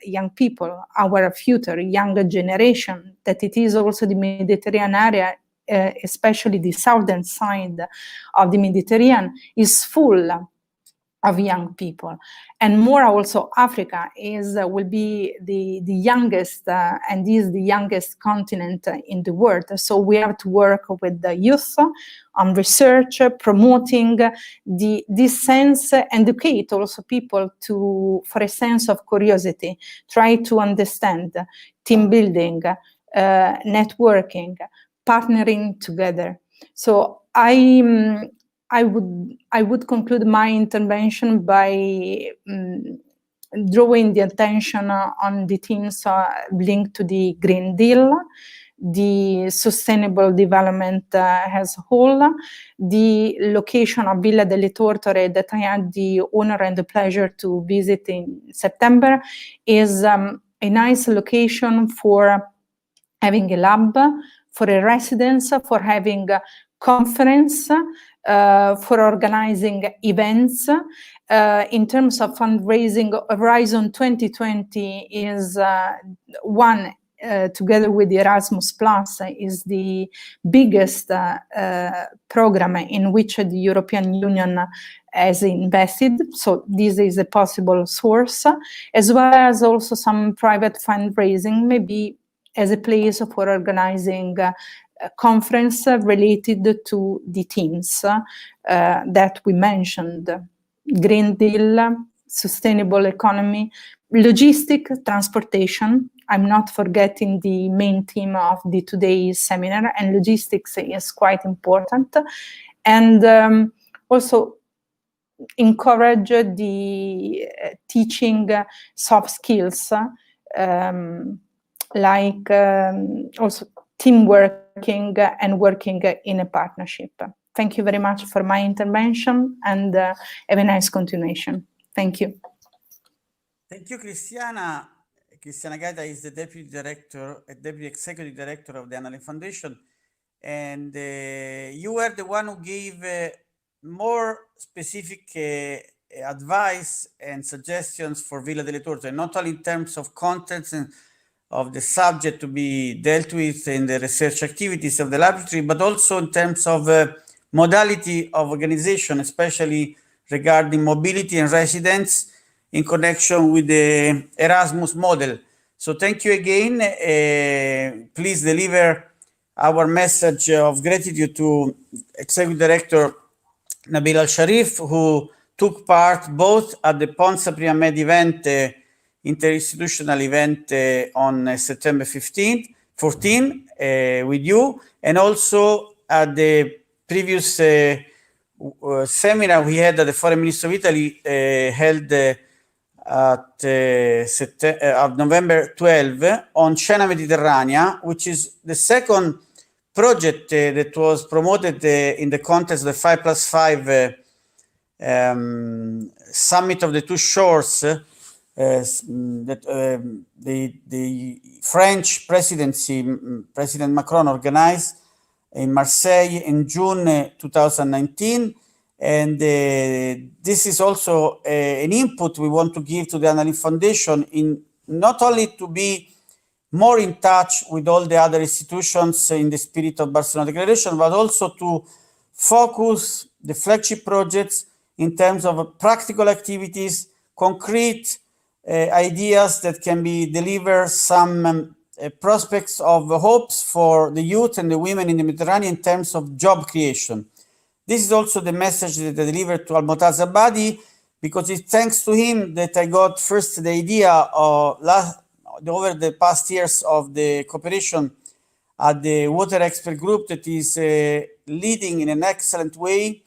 young people, our future, younger generation, that it is also the Mediterranean area, especially the southern side of the Mediterranean, is full of young people. And more also, Africa will be the youngest and is the youngest continent in the world. So we have to work with the youth on research, promoting this sense, educate also people for a sense of curiosity, try to understand, team building, networking, partnering together. So I would conclude my intervention by drawing the attention on the themes linked to the Green Deal, the sustainable development as a whole, the location of Villa delle Tortore that I had the honor and the pleasure to visit in September is a nice location for having a lab, for a residence, for having a conference, for organizing events. In terms of fundraising, Horizon 2020 is one, together with the Erasmus Plus, is the biggest program in which the European Union has invested. So this is a possible source, as well as also some private fundraising, maybe as a place for organizing a conference related to the themes that we mentioned: Green Deal, sustainable economy, logistic, transportation. I'm not forgetting the main theme of the today's seminar, and logistics is quite important. And also encourage the teaching soft skills, like also team working and working in a partnership. Thank you very much for my intervention, and have a nice continuation. Thank you. Thank you, Cristiana. Cristiana Gaeta is the Deputy Executive Director of the Annalen Foundation. And you were the one who gave more specific advice and suggestions for Villa delle Tortore, not only in terms of contents and of the subject to be dealt with in the research activities of the laboratory, but also in terms of modality of organization, especially regarding mobility and residence in connection with the Erasmus model. So thank you again. Please deliver our message of gratitude to Executive Director Nabil Al-Sharif, who took part both at the Ponza Prima-Med event, interinstitutional event on September 14 with you, and also at the previous seminar we had at the Foreign Minister of Italy held at November 12 on Scena Mediterranea, which is the second project that was promoted in the context of the 5+5 Summit of the Two Shores that the French presidency, President Macron, organized in Marseille in June 2019. And this is also an input we want to give to the Annalen Foundation, in not only to be more in touch with all the other institutions in the spirit of Barcelona Declaration, but also to focus the flagship projects in terms of practical activities, concrete ideas that can be delivered, some prospects of hopes for the youth and the women in the Mediterranean in terms of job creation. This is also the message that I delivered to Al-Motaz Abadi, because it's thanks to him that I got first the idea of over the past years of the cooperation at the Water Expert Group that is leading in an excellent way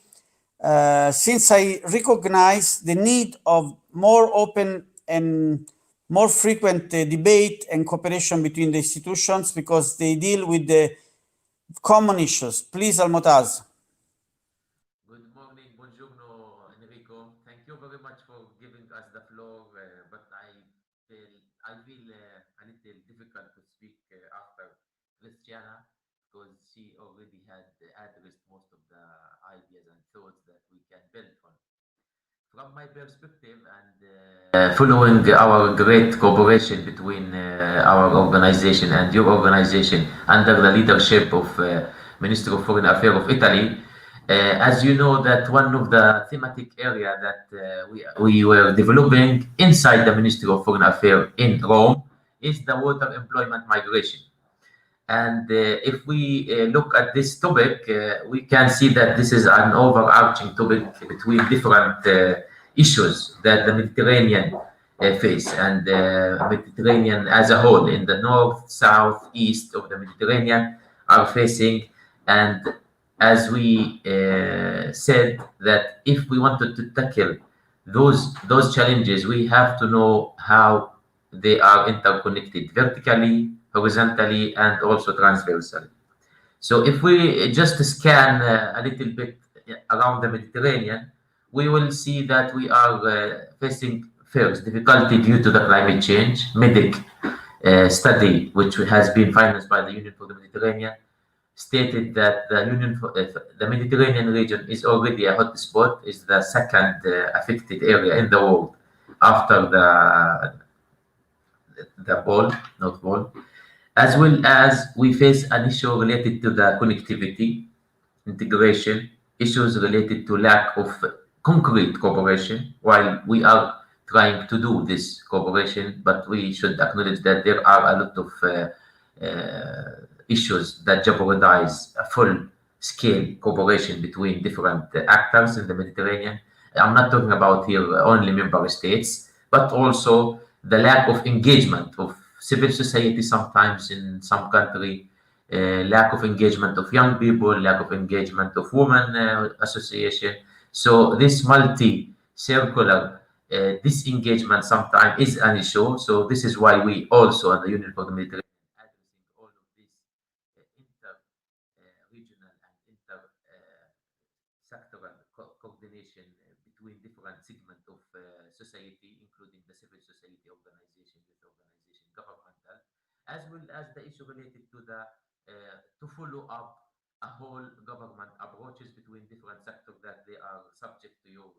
since I recognize the need of more open and more frequent debate and cooperation between the institutions because they deal with the common issues. Please, Almotaz. Good morning, buongiorno, Enrico. Thank you very much for giving us the floor, but I feel a little difficult to speak after Christiana because she already had addressed most of the ideas and thoughts that we can build on. From my perspective and following our great cooperation between our organization and your organization under the leadership of Minister of Foreign Affairs of Italy, as you know that one of the thematic area that we were developing inside the Ministry of Foreign Affairs in Rome is the water employment migration. And if we look at this topic, we can see that this is an overarching topic between different issues that the Mediterranean face and the Mediterranean as a whole in the north, south, east of the Mediterranean are facing. And as we said that if we wanted to tackle those challenges, we have to know how they are interconnected vertically, horizontally, and also transversally. So if we just scan a little bit around the Mediterranean, we will see that we are facing first difficulty due to the climate change. MEDIC study, which has been financed by the Union for the Mediterranean, stated that the Mediterranean region is already a hotspot, is the second affected area in the world after the North Pole, as well as we face an issue related to the connectivity, integration, issues related to lack of concrete cooperation, while we are trying to do this cooperation, but we should acknowledge that there are a lot of issues that jeopardize a full-scale cooperation between different actors in the Mediterranean. I'm not talking about here only member states, but also the lack of engagement of civil society sometimes in some country, lack of engagement of young people, lack of engagement of women association. So this multi-circular disengagement sometimes is an issue. So this is why we also at the Union for the Mediterranean addressing all of this inter-regional and inter-sectoral coordination between different segments of society, including the civil society organization, youth organization, governmental, as well as the issue related to the to follow up a whole government approaches between different sectors that they are subject to your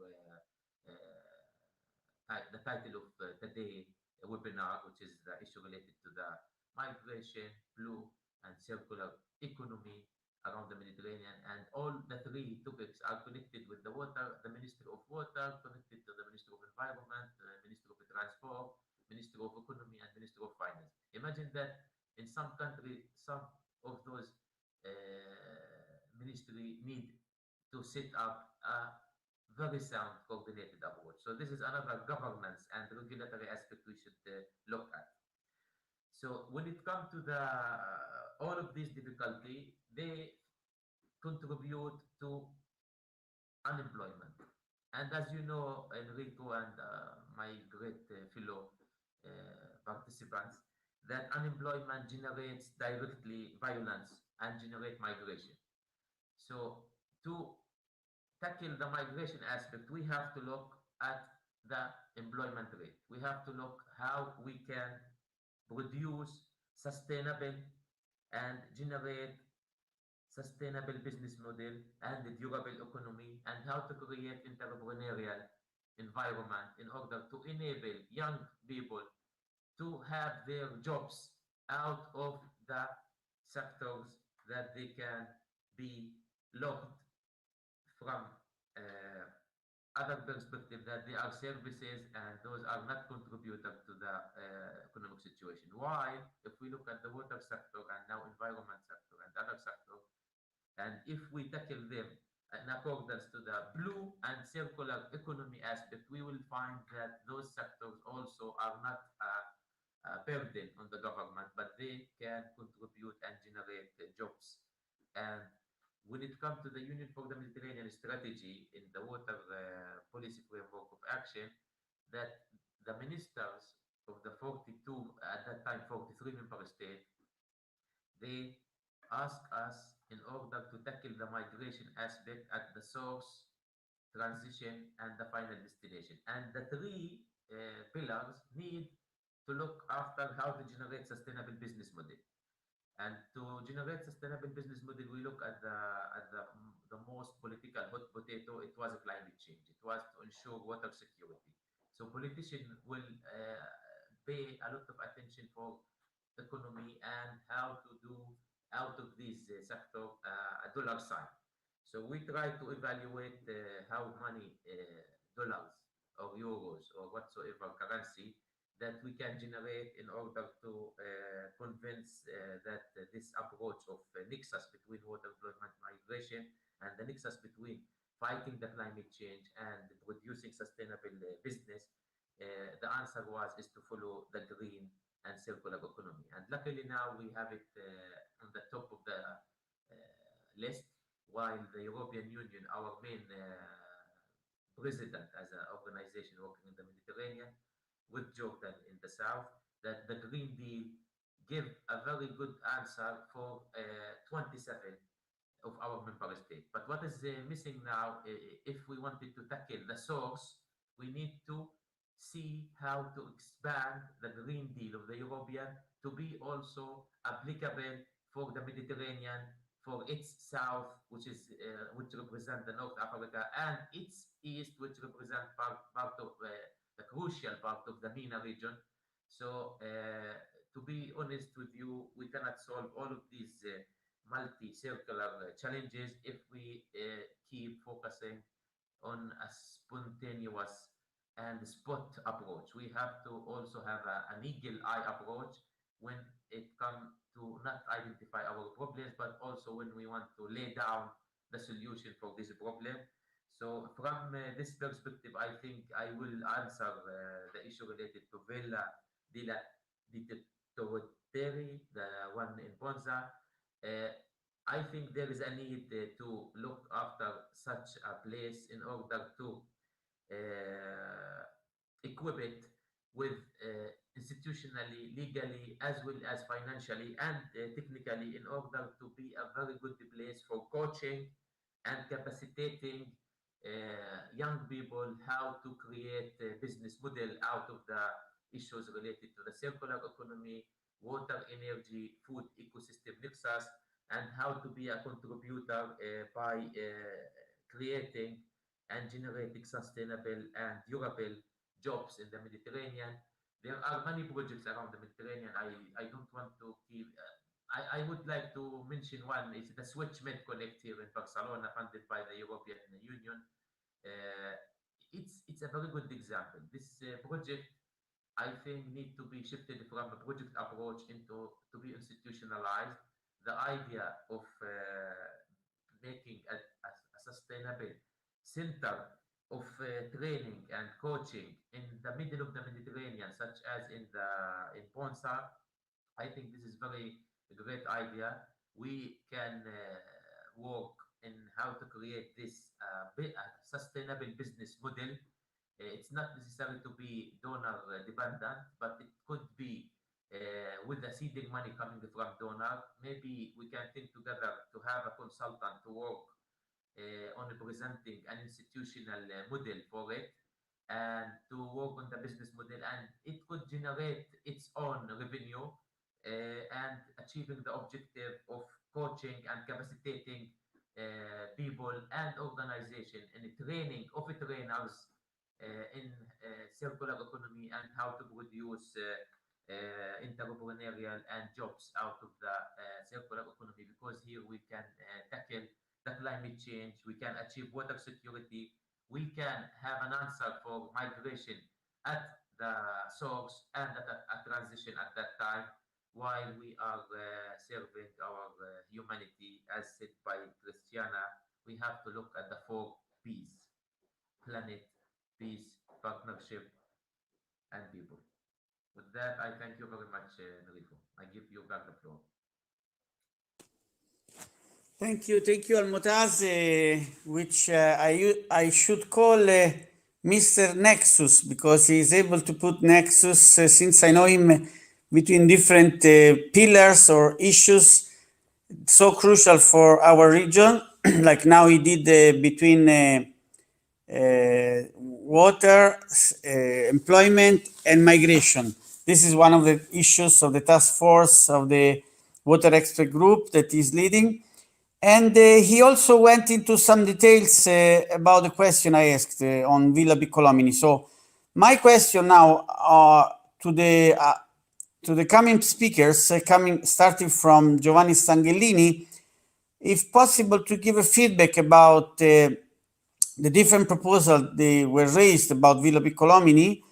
the title of today webinar, which is the issue related to the migration, blue and circular economy around the Mediterranean. And all the three topics are connected with the water, the Ministry of Water, connected to the Ministry of Environment, Ministry of Transport, Ministry of Economy, and Ministry of Finance. Imagine that in some country, some of those ministry need to set up a very sound coordinated approach. So this is another governance and regulatory aspect we should look at. So when it comes to the all of these difficulty, they contribute to unemployment. And as you know, Enrico and my great fellow participants, that unemployment generates directly violence and generate migration. So to tackle the migration aspect, we have to look at the employment rate. We have to look how we can produce sustainable and generate sustainable business model and the durable economy, and how to create entrepreneurial environment in order to enable young people to have their jobs out of the sectors that they can be locked from other perspective, that they are services and those are not contributor to the economic situation. While if we look at the water sector and now environment sector and other sector, and if we tackle them in accordance to the blue and circular economy aspect, we will find that those sectors also are not a burden on the government, but they can contribute and generate jobs and when it comes to the Union for the Mediterranean strategy in the water policy framework of action, that the ministers of the 42, at that time 43 member states, they asked us in order to tackle the migration aspect at the source, transition, and the final destination. And the three pillars need to look after how to generate sustainable business model. And to generate sustainable business model, we look at the most political hot potato. It was climate change. It was to ensure water security. So politicians will pay a lot of attention for economy and how to do out of this sector a dollar sign. So we try to evaluate how many dollars or euros or whatsoever currency that we can generate in order to convince that this approach of Nexus between water employment migration and the Nexus between fighting the climate change and producing sustainable business, the answer is to follow the green and circular economy. And luckily now we have it on the top of the list, while the European Union, our main president as an organization working in the Mediterranean, with Jordan in the south, that the Green Deal give a very good answer for 27 of our member states. But what is missing now, if we wanted to tackle the source, we need to see how to expand the Green Deal of the European to be also applicable for the Mediterranean, for its south, which represent the North Africa, and its east, which represent part of the crucial part of the MENA region. So to be honest with you, we cannot solve all of these multi-circular challenges if we keep focusing on a spontaneous and spot approach. We have to also have an eagle eye approach when it comes to not identify our problems, but also when we want to lay down the solution for this problem. So from this perspective, I think I will answer the issue related to Villa della Torreteri, the one in Ponza. I think there is a need to look after such a place in order to equip it with institutionally, legally, as well as financially and technically, in order to be a very good place for coaching and capacitating young people how to create a business model out of the issues related to the circular economy, water, energy, food ecosystem nexus, and how to be a contributor by creating and generating sustainable and durable jobs in the Mediterranean. There are many projects around the Mediterranean. I don't want to keep... I would like to mention one. It's the SwitchMed Connect here in Barcelona, funded by the European Union. It's a very good example. This project, I think, need to be shifted from a project approach into to be institutionalized. The idea of making a sustainable center of training and coaching in the middle of the Mediterranean, such as in Ponza, I think this is very a great idea. We can work in how to create this sustainable business model. It's not necessary to be donor dependent, but it could be with the seeding money coming from donor. Maybe we can think together to have a consultant to work on presenting an institutional model for it and to work on the business model, and it could generate its own revenue and achieving the objective of coaching and capacitating people and organization in training of trainers in circular economy and how to produce entrepreneurial and jobs out of the circular economy, because here we can tackle the climate change, we can achieve water security, we can have an answer for migration at the source and at a transition at that time, while we are serving our humanity. As said by Christiana, we have to look at the 4 P's: planet, peace, partnership, and people. With that, I thank you very much, Enrico. I give you back the floor. Thank you, Almotaz, which I should call Mr. Nexus, because he's able to put Nexus, since I know him, between different pillars or issues so crucial for our region, like now he did between water, employment, and migration. This is one of the issues of the task force of the water expert group that he's leading. And he also went into some details about the question I asked on Villa Piccolomini. So my question now to the coming speakers, starting from Giovanni Stangellini, if possible, to give a feedback about the different proposals they were raised about Villa Piccolomini,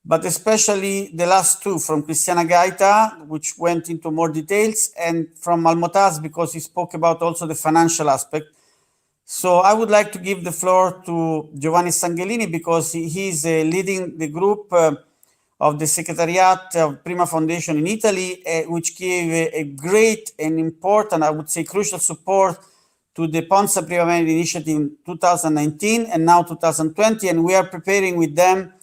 but especially the last two from Cristiana Gaita, which went into more details, and from Almotaz, because he spoke about also the financial aspect. So I would like to give the floor to Giovanni Stangellini, because he's leading the group of the Secretariat of Prima Foundation in Italy, which gave a great and important, I would say crucial support to the Ponza Prima-Med initiative in 2019 and now 2020, and we are preparing with them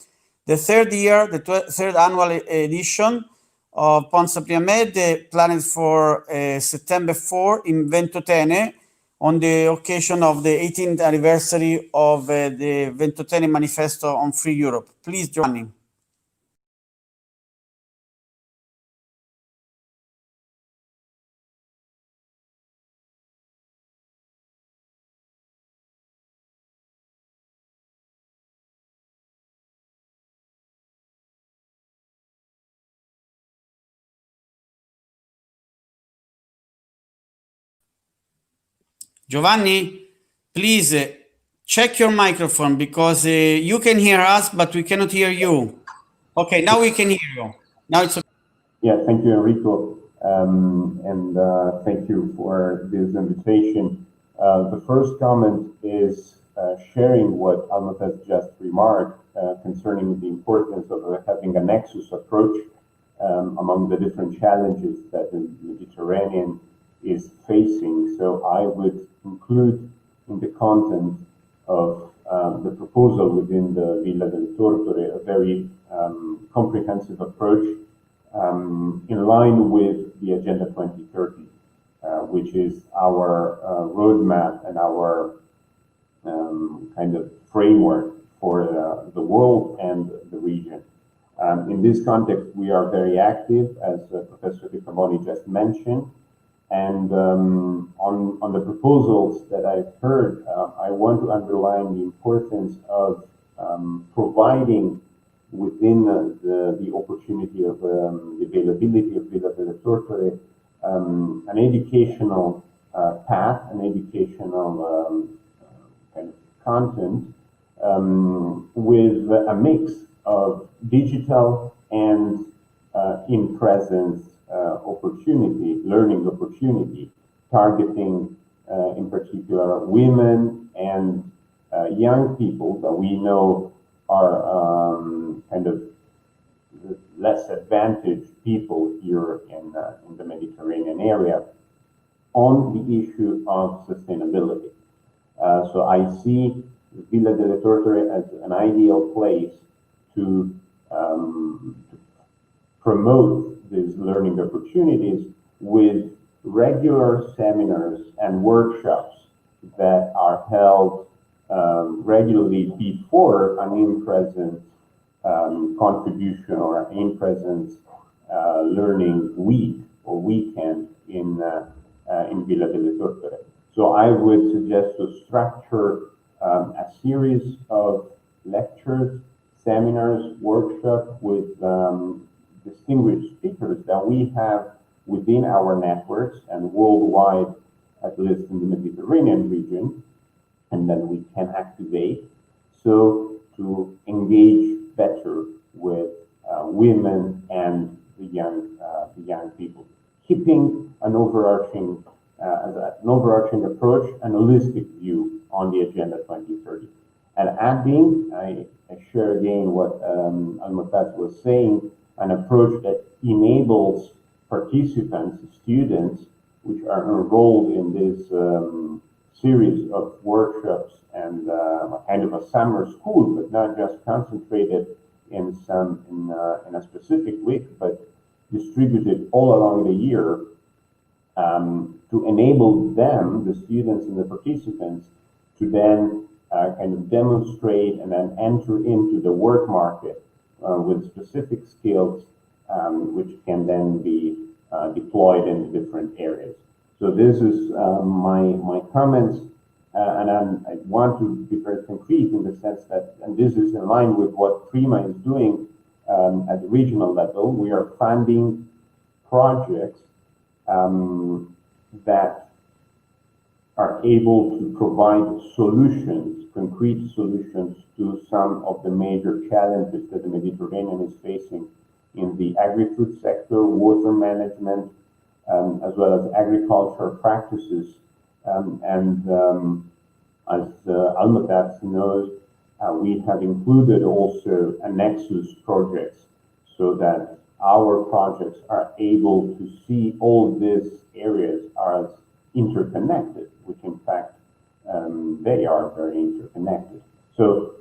the third year, the third annual edition of Ponza Prima-Med, planned for September 4 in Ventotene, on the occasion of the 18th anniversary of the Ventotene Manifesto on Free Europe. Please, Giovanni. Giovanni, please check your microphone, because you can hear us, but we cannot hear you. Okay, now we can hear you. Now it's okay. Yeah, thank you, Enrico. And thank you for this invitation. The first comment is sharing what Almut has just remarked concerning the importance of having a nexus approach among the different challenges that the Mediterranean is facing. So I would include in the content of the proposal within the Villa del Tortore a very comprehensive approach in line with the Agenda 2030, which is our roadmap and our kind of framework for the world and the region. In this context, we are very active, as Professor Piccolomini just mentioned. And on the proposals that I've heard, I want to underline the importance of providing within the opportunity of the availability of Villa del Tortore an educational path, an educational kind of content with a mix of digital and in-presence opportunity, learning opportunity, targeting in particular women and young people that we know are kind of less advantaged people here in the Mediterranean area on the issue of sustainability. So I see Villa del Tortore as an ideal place to promote these learning opportunities with regular seminars and workshops that are held regularly before an in-presence contribution or an in-presence learning week or weekend in Villa del Tortore. So I would suggest to structure a series of lectures, seminars, workshops with distinguished speakers that we have within our networks and worldwide, at least in the Mediterranean region, and then we can activate so to engage better with women and the young people, keeping an overarching approach and holistic view on the Agenda 2030. And adding, I share again what Almotaz was saying, an approach that enables participants, students, which are enrolled in this series of workshops and kind of a summer school, but not just concentrated in a specific week, but distributed all along the year, to enable them, the students and the participants, to then kind of demonstrate and then enter into the work market with specific skills, which can then be deployed in different areas. So this is my comments, and I want to be very concrete in the sense that, and this is in line with what Prima is doing at the regional level. We are funding projects that are able to provide solutions, concrete solutions to some of the major challenges that the Mediterranean is facing in the agri-food sector, water management, as well as agricultural practices. As Almatas knows, we have included also a Nexus projects so that our projects are able to see all these areas as interconnected, which in fact they are very interconnected. So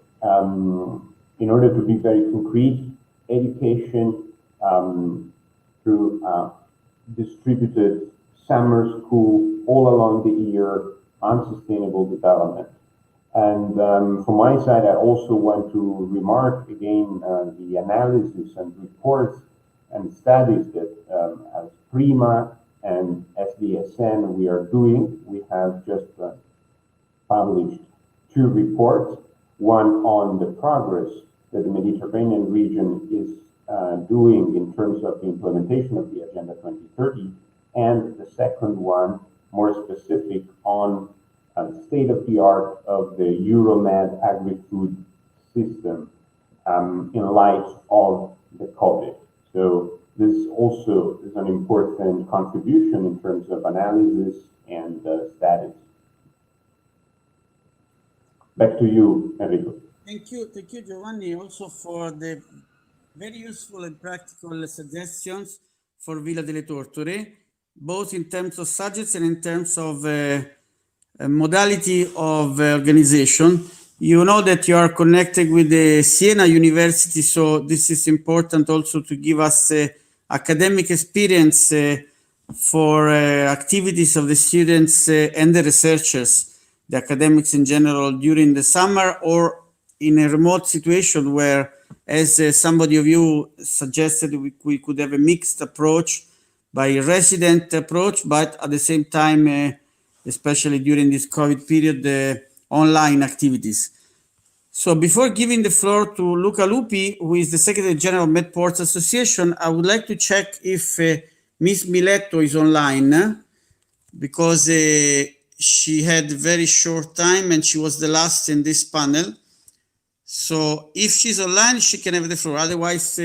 in order to be very concrete, education through distributed summer school all along the year on sustainable development. And from my side, I also want to remark again the analysis and reports and studies that as Prima and SDSN we are doing. We have just published 2 reports, one on the progress that the Mediterranean region is doing in terms of the implementation of the Agenda 2030, and the second one more specific on the state of the art of the Euro-Med agri-food system in light of the COVID. So this also is an important contribution in terms of analysis and studies. Back to you, Enrico. Thank you, Giovanni, also for the very useful and practical suggestions for Villa delle Torture, both in terms of subjects and in terms of modality of organization. You know that you are connected with the Siena University, so this is important also to give us academic experience for activities of the students and the researchers, the academics in general, during the summer or in a remote situation where, as somebody of you suggested, we could have a mixed approach by a resident approach, but at the same time, especially during this COVID period, online activities. So before giving the floor to Luca Lupi, who is the Secretary General of Med Ports Association, I would like to check if Ms. Miletto is online, because she had very short time and she was the last in this panel. So if she's online, she can have the floor. Otherwise,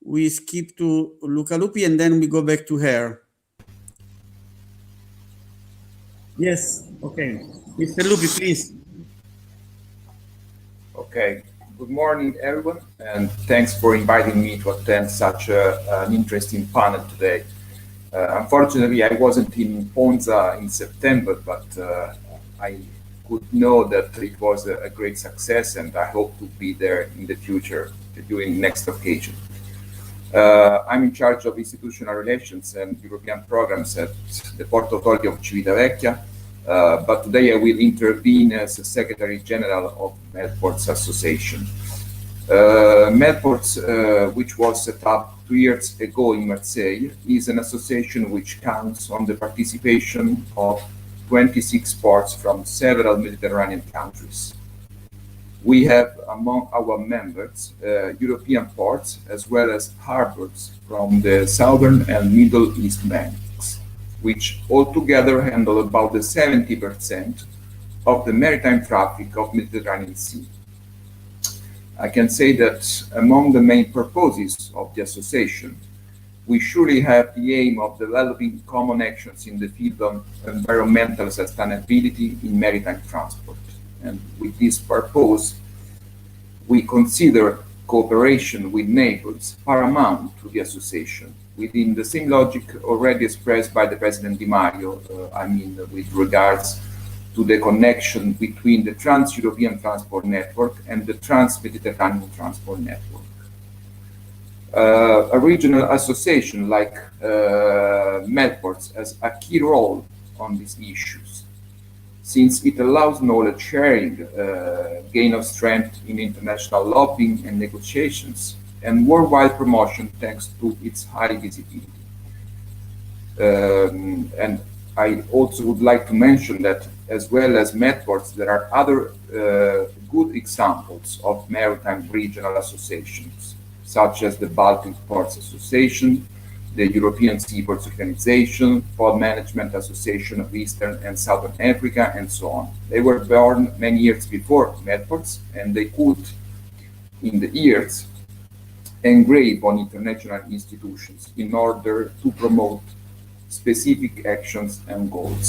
we skip to Luca Lupi and then we go back to her. Yes, okay. Mr. Lupi, please. Okay, good morning, everyone, and thanks for inviting me to attend such an interesting panel today. Unfortunately, I wasn't in Ponza in September, but I could know that it was a great success, and I hope to be there in the future during next occasion. I'm in charge of institutional relations and European programs at the Port Authority of Civitavecchia, but today I will intervene as Secretary General of Med Ports Association. Med Ports, which was set up 2 years ago in Marseille, is an association which counts on the participation of 26 ports from several Mediterranean countries. We have among our members European ports as well as harbors from the southern and Middle East banks, which altogether handle about the 70% of the maritime traffic of Mediterranean Sea. I can say that among the main purposes of the association, we surely have the aim of developing common actions in the field of environmental sustainability in maritime transport. And with this purpose, we consider cooperation with neighbors paramount to the association, within the same logic already expressed by the President Di Maio, I mean, with regards to the connection between the Trans-European Transport Network and the Trans-Mediterranean Transport Network. A regional association like Medports has a key role on these issues, since it allows knowledge sharing, gain of strength in international lobbying and negotiations, and worldwide promotion thanks to its high visibility. And I also would like to mention that, as well as Medports, there are other good examples of maritime regional associations, such as the Baltic Ports Association, the European Seaports Organization, Port Management Association of Eastern and Southern Africa, and so on. They were born many years before Medports, and they could, in the years, engrave on international institutions in order to promote specific actions and goals.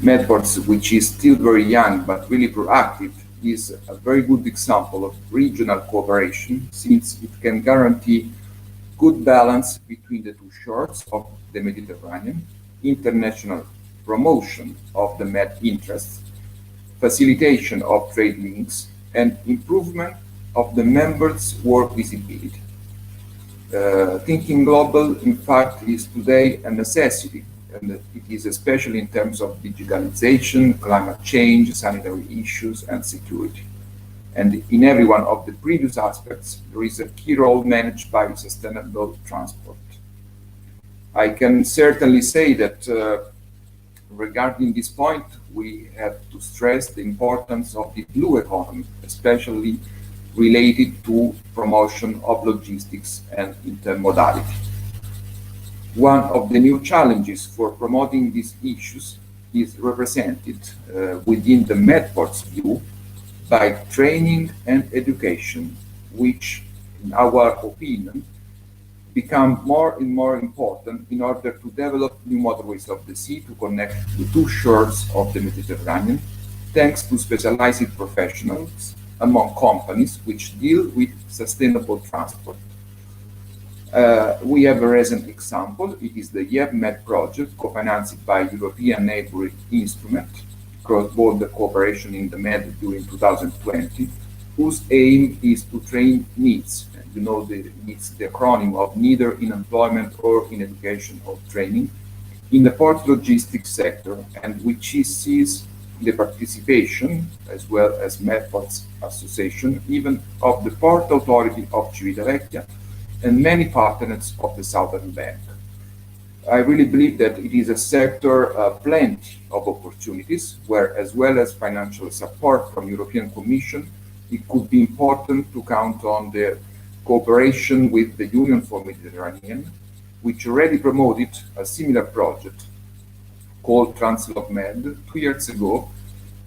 Medports, which is still very young but really proactive, is a very good example of regional cooperation, since it can guarantee good balance between the two shores of the Mediterranean, international promotion of the Med interests, facilitation of trade links, and improvement of the members' work visibility. Thinking global, in fact, is today a necessity, and it is especially in terms of digitalization, climate change, sanitary issues, and security. And in every one of the previous aspects, there is a key role managed by sustainable transport. I can certainly say that regarding this point, we have to stress the importance of the blue economy, especially related to promotion of logistics and intermodality. One of the new challenges for promoting these issues is represented within the Medports view by training and education, which, in our opinion, become more and more important in order to develop new motorways of the sea to connect the two shores of the Mediterranean, thanks to specialized professionals among companies which deal with sustainable transport. We have a recent example. It is the Euro-Med project, co-financed by European Neighbourhood Instrument, cross-border cooperation in the Med during 2020, whose aim is to train NEEDs. You know, it's the acronym of neither in employment or in education or training, in the port logistics sector, and which sees the participation, as well as Medports Association, even of the Port Authority of Civitavecchia, and many partners of the Southern Bank. I really believe that it is a sector plenty of opportunities, where, as well as financial support from European Commission, it could be important to count on the cooperation with the Union for Mediterranean, which already promoted a similar project called Trans-Med 2 years ago,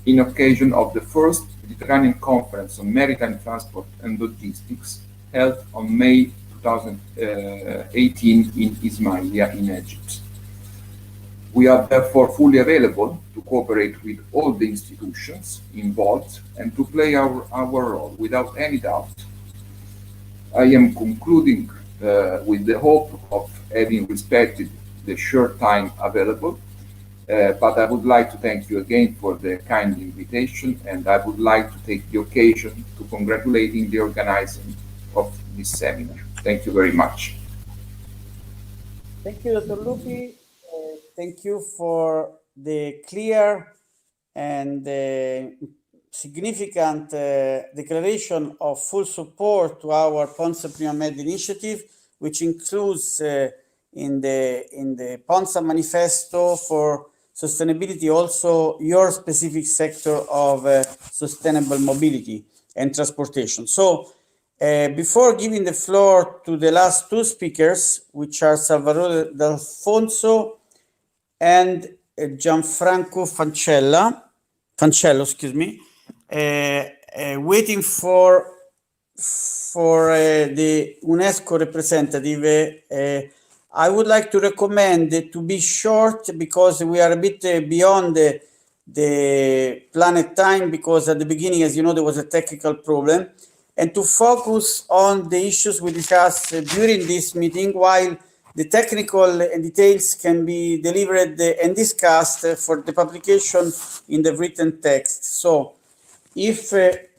in occasion of the first Mediterranean Conference on Maritime Transport and Logistics, held on May 2018 in Ismailia in Egypt. We are therefore fully available to cooperate with all the institutions involved and to play our role without any doubt. I am concluding with the hope of having respected the short time available, but I would like to thank you again for the kind invitation, and I would like to take the occasion to congratulating the organizing of this seminar. Thank you very much. Thank you, Dr. Lupi. Thank you for the clear and significant declaration of full support to our Ponza Prima-Med initiative, which includes in the Ponza Manifesto for sustainability also your specific sector of sustainable mobility and transportation. So before giving the floor to the last two speakers, which are Salvatore D'Alfonso and Gianfranco Fancello, excuse me, waiting for the UNESCO representative, I would like to recommend to be short, because we are a bit beyond the planned time, because at the beginning, as you know, there was a technical problem. and to focus on the issues we discussed during this meeting, while the technical details can be delivered and discussed for the publication in the written text. So if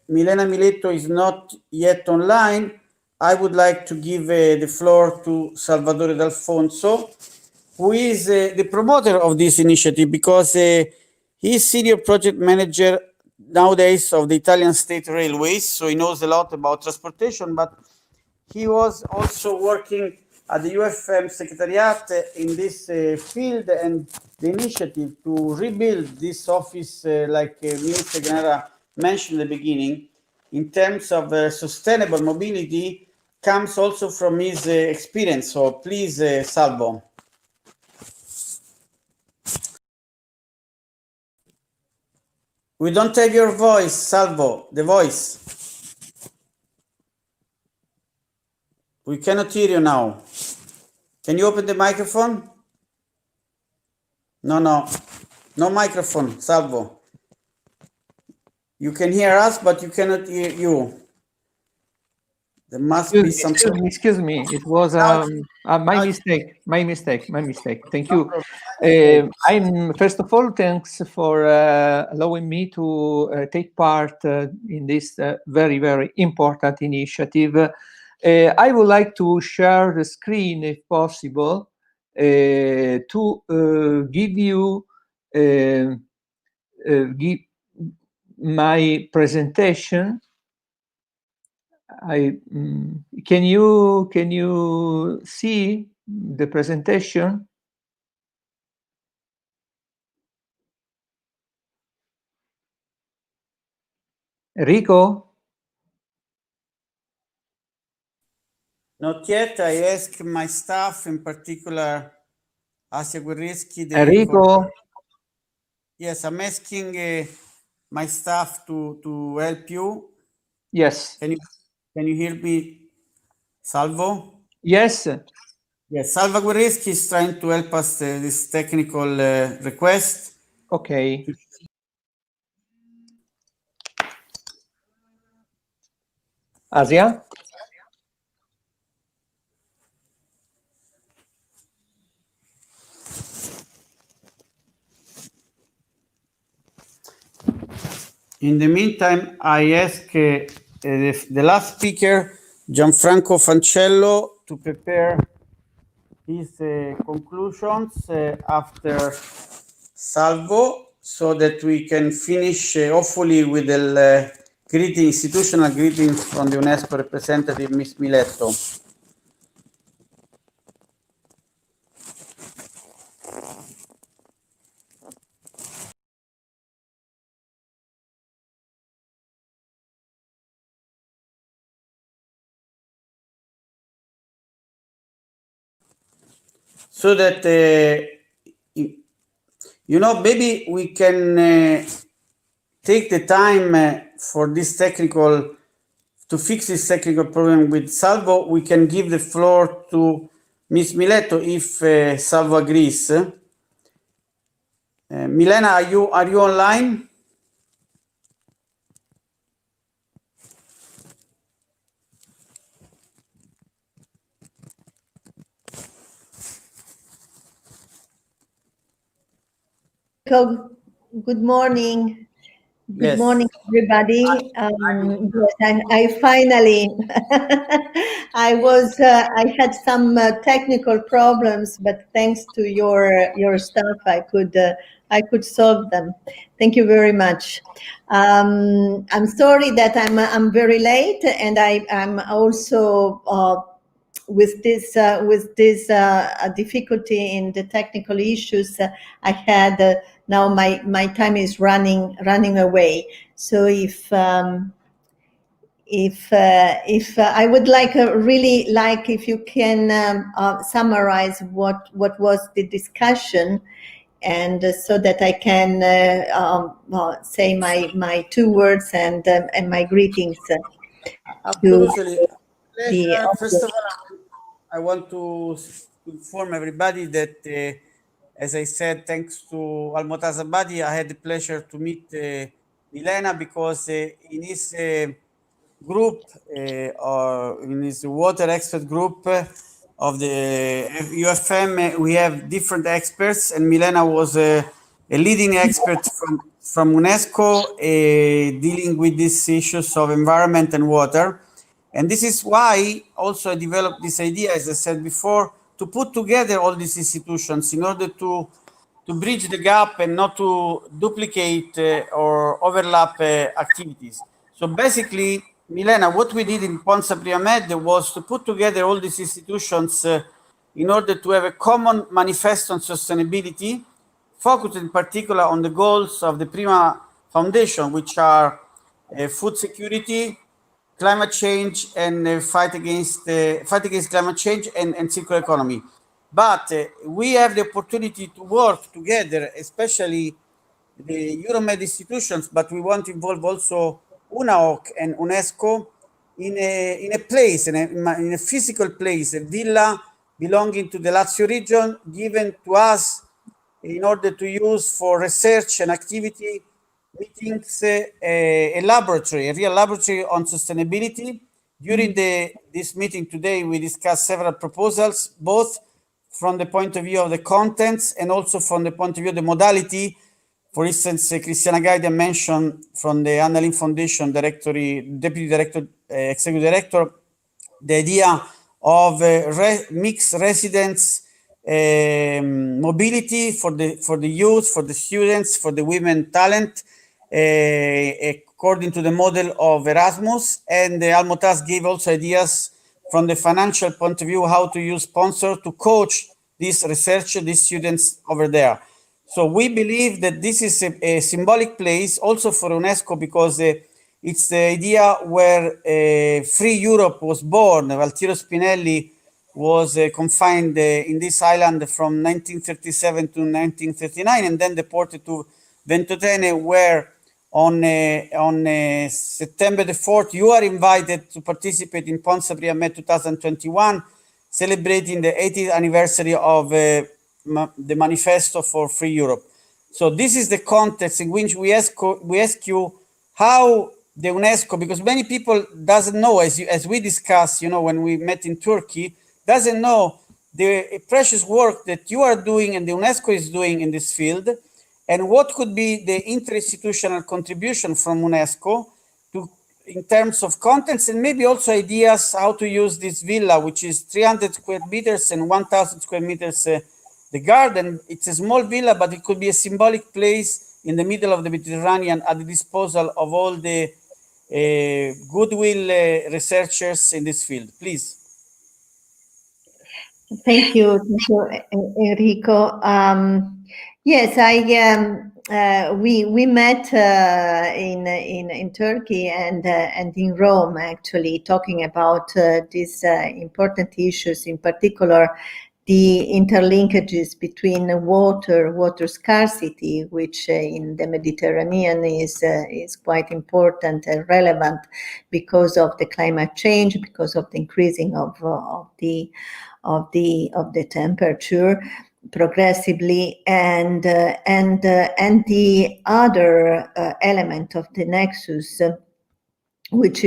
Milena Mileto is not yet online, I would like to give the floor to Salvatore D'Alfonso, who is the promoter of this initiative, because he is senior project manager nowadays of the Italian State Railways, so he knows a lot about transportation, but he was also working at the UFM Secretariat in this field, and the initiative to rebuild this office, like Minister Granera mentioned at the beginning, in terms of sustainable mobility, comes also from his experience. So please, Salvo. We don't have your voice, Salvo, the voice. We cannot hear you now. Can you open the microphone? No microphone, Salvo. You can hear us, but you cannot hear you. There must be some. Excuse me. It was my mistake. My mistake. Thank you. I'm first of all, thanks for allowing me to take part in this very, very important initiative. I would like to share the screen, if possible, to give you my presentation. Can you see the presentation? Enrico? Not yet. I ask my staff, in particular, Asia Guerreschi. Enrico? Yes, I'm asking my staff to help you. Yes. Can you hear me, Salvo? Yes. Yes, Salva Guerreschi is trying to help us this technical request. Okay. Asia? In the meantime, I ask the last speaker, Gianfranco Fancello, to prepare his conclusions after Salvo, so that we can finish hopefully with the institutional greetings from the UNESCO representative, Ms. Mileto. So that, maybe we can take the time for this to fix this technical problem with Salvo. We can give the floor to Ms. Mileto if Salvo agrees. Milena, are you online? Good morning. Good Yes. morning, everybody. Yes, I finally, I had some technical problems, but thanks to your staff, I could solve them. Thank you very much. I'm sorry that I'm very late, and I'm also with this difficulty in the technical issues I had. Now my time is running away. So if I would really like if you can summarize what was the discussion, and so that I can say my 2 words and my greetings. Absolutely. First of all, I want to inform everybody that, as I said, thanks to Almotaz Abadi, I had the pleasure to meet Milena, because in his group, or in this water expert group of the UFM, we have different experts, and Milena was a leading expert from UNESCO dealing with these issues of environment and water. And this is why also I developed this idea, as I said before, to put together all these institutions in order to bridge the gap and not to duplicate or overlap activities. So basically, Milena, what we did in Ponza Prima-Med was to put together all these institutions in order to have a common manifesto on sustainability, focused in particular on the goals of the Prima Foundation, which are food security, climate change, and fight against climate change and circular economy. But we have the opportunity to work together, especially the Euro-Med institutions, but we want to involve also UNAOC and UNESCO in a place, in a physical place, a villa belonging to the Lazio region, given to us in order to use for research and activity meetings, a real laboratory on sustainability. During this meeting today, we discussed several proposals, both from the point of view of the contents and also from the point of view of the modality. For instance, Cristiana Gaida mentioned from the Anna Lindh Foundation Deputy Director, Executive Director, the idea of mixed residence mobility for the youth, for the students, for the women talent, according to the model of Erasmus. And Almotas gave also ideas from the financial point of view, how to use sponsor to coach these researchers, these students over there. So we believe that this is a symbolic place also for UNESCO, because it's the idea where Free Europe was born. Valtiro Spinelli was confined in this island from 1937 to 1939, and then deported to Ventotene, where on September the 4th, you are invited to participate in Ponza Prima-Med 2021, celebrating the 80th anniversary of the Manifesto for Free Europe. So this is the context in which we ask you how the UNESCO, because many people doesn't know, as we discussed, when we met in Turkey, doesn't know the precious work that you are doing and the UNESCO is doing in this field, and what could be the interinstitutional contribution from UNESCO in terms of contents, and maybe also ideas how to use this villa, which is 300 square meters and 1,000 square meters. The garden, it's a small villa, but it could be a symbolic place in the middle of the Mediterranean at the disposal of all the goodwill researchers in this field. Please. Thank you, Enrico. Yes, we met in Turkey and in Rome, actually, talking about these important issues, in particular the interlinkages between water scarcity, which in the Mediterranean is quite important and relevant because of the climate change, because of the increasing of the temperature progressively, and the other element of the nexus, which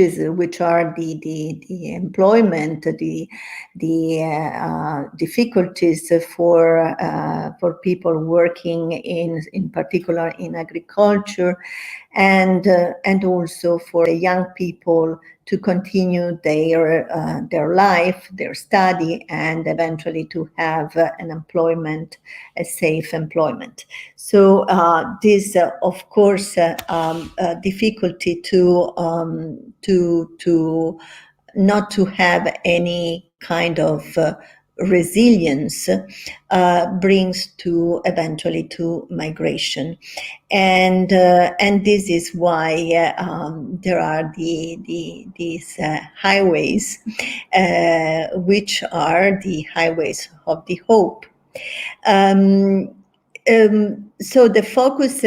are the employment, the difficulties for people working in particular in agriculture, and also for young people to continue their life, their study, and eventually to have an employment, a safe employment. So this, of course, difficulty to not to have any kind of resilience brings to eventually to migration, and this is why there are these highways, which are the highways of the hope. So the focus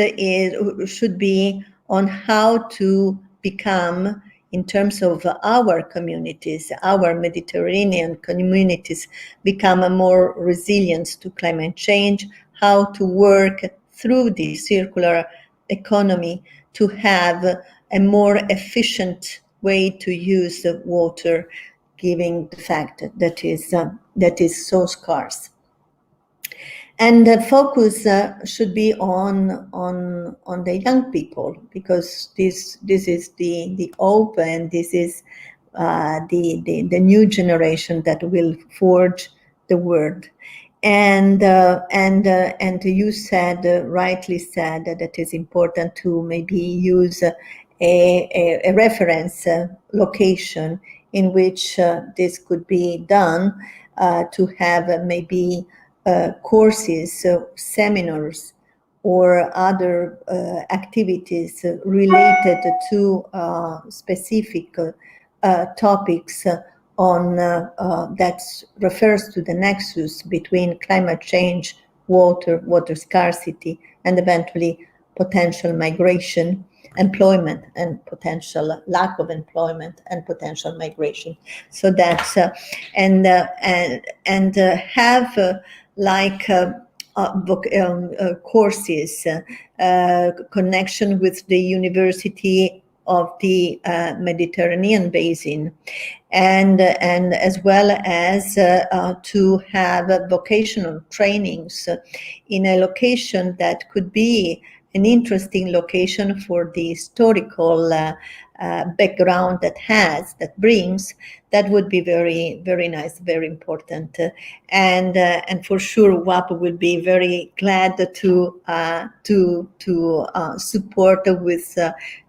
should be on how to become, in terms of our communities, our Mediterranean communities, become more resilient to climate change, how to work through the circular economy to have a more efficient way to use water, given the fact that is so scarce. And the focus should be on the young people, because this is the hope, and this is the new generation that will forge the world. And you said, rightly said, that it is important to maybe use a reference location in which this could be done, to have maybe courses, seminars, or other activities related to specific topics on that refers to the nexus between climate change, water scarcity, and eventually potential migration, employment, and potential lack of employment and potential migration. So that's have like courses, connection with the University of the Mediterranean Basin, and as well as to have vocational trainings in a location that could be an interesting location for the historical background that brings. That would be very, very nice, very important, and for sure WAP will be very glad to support with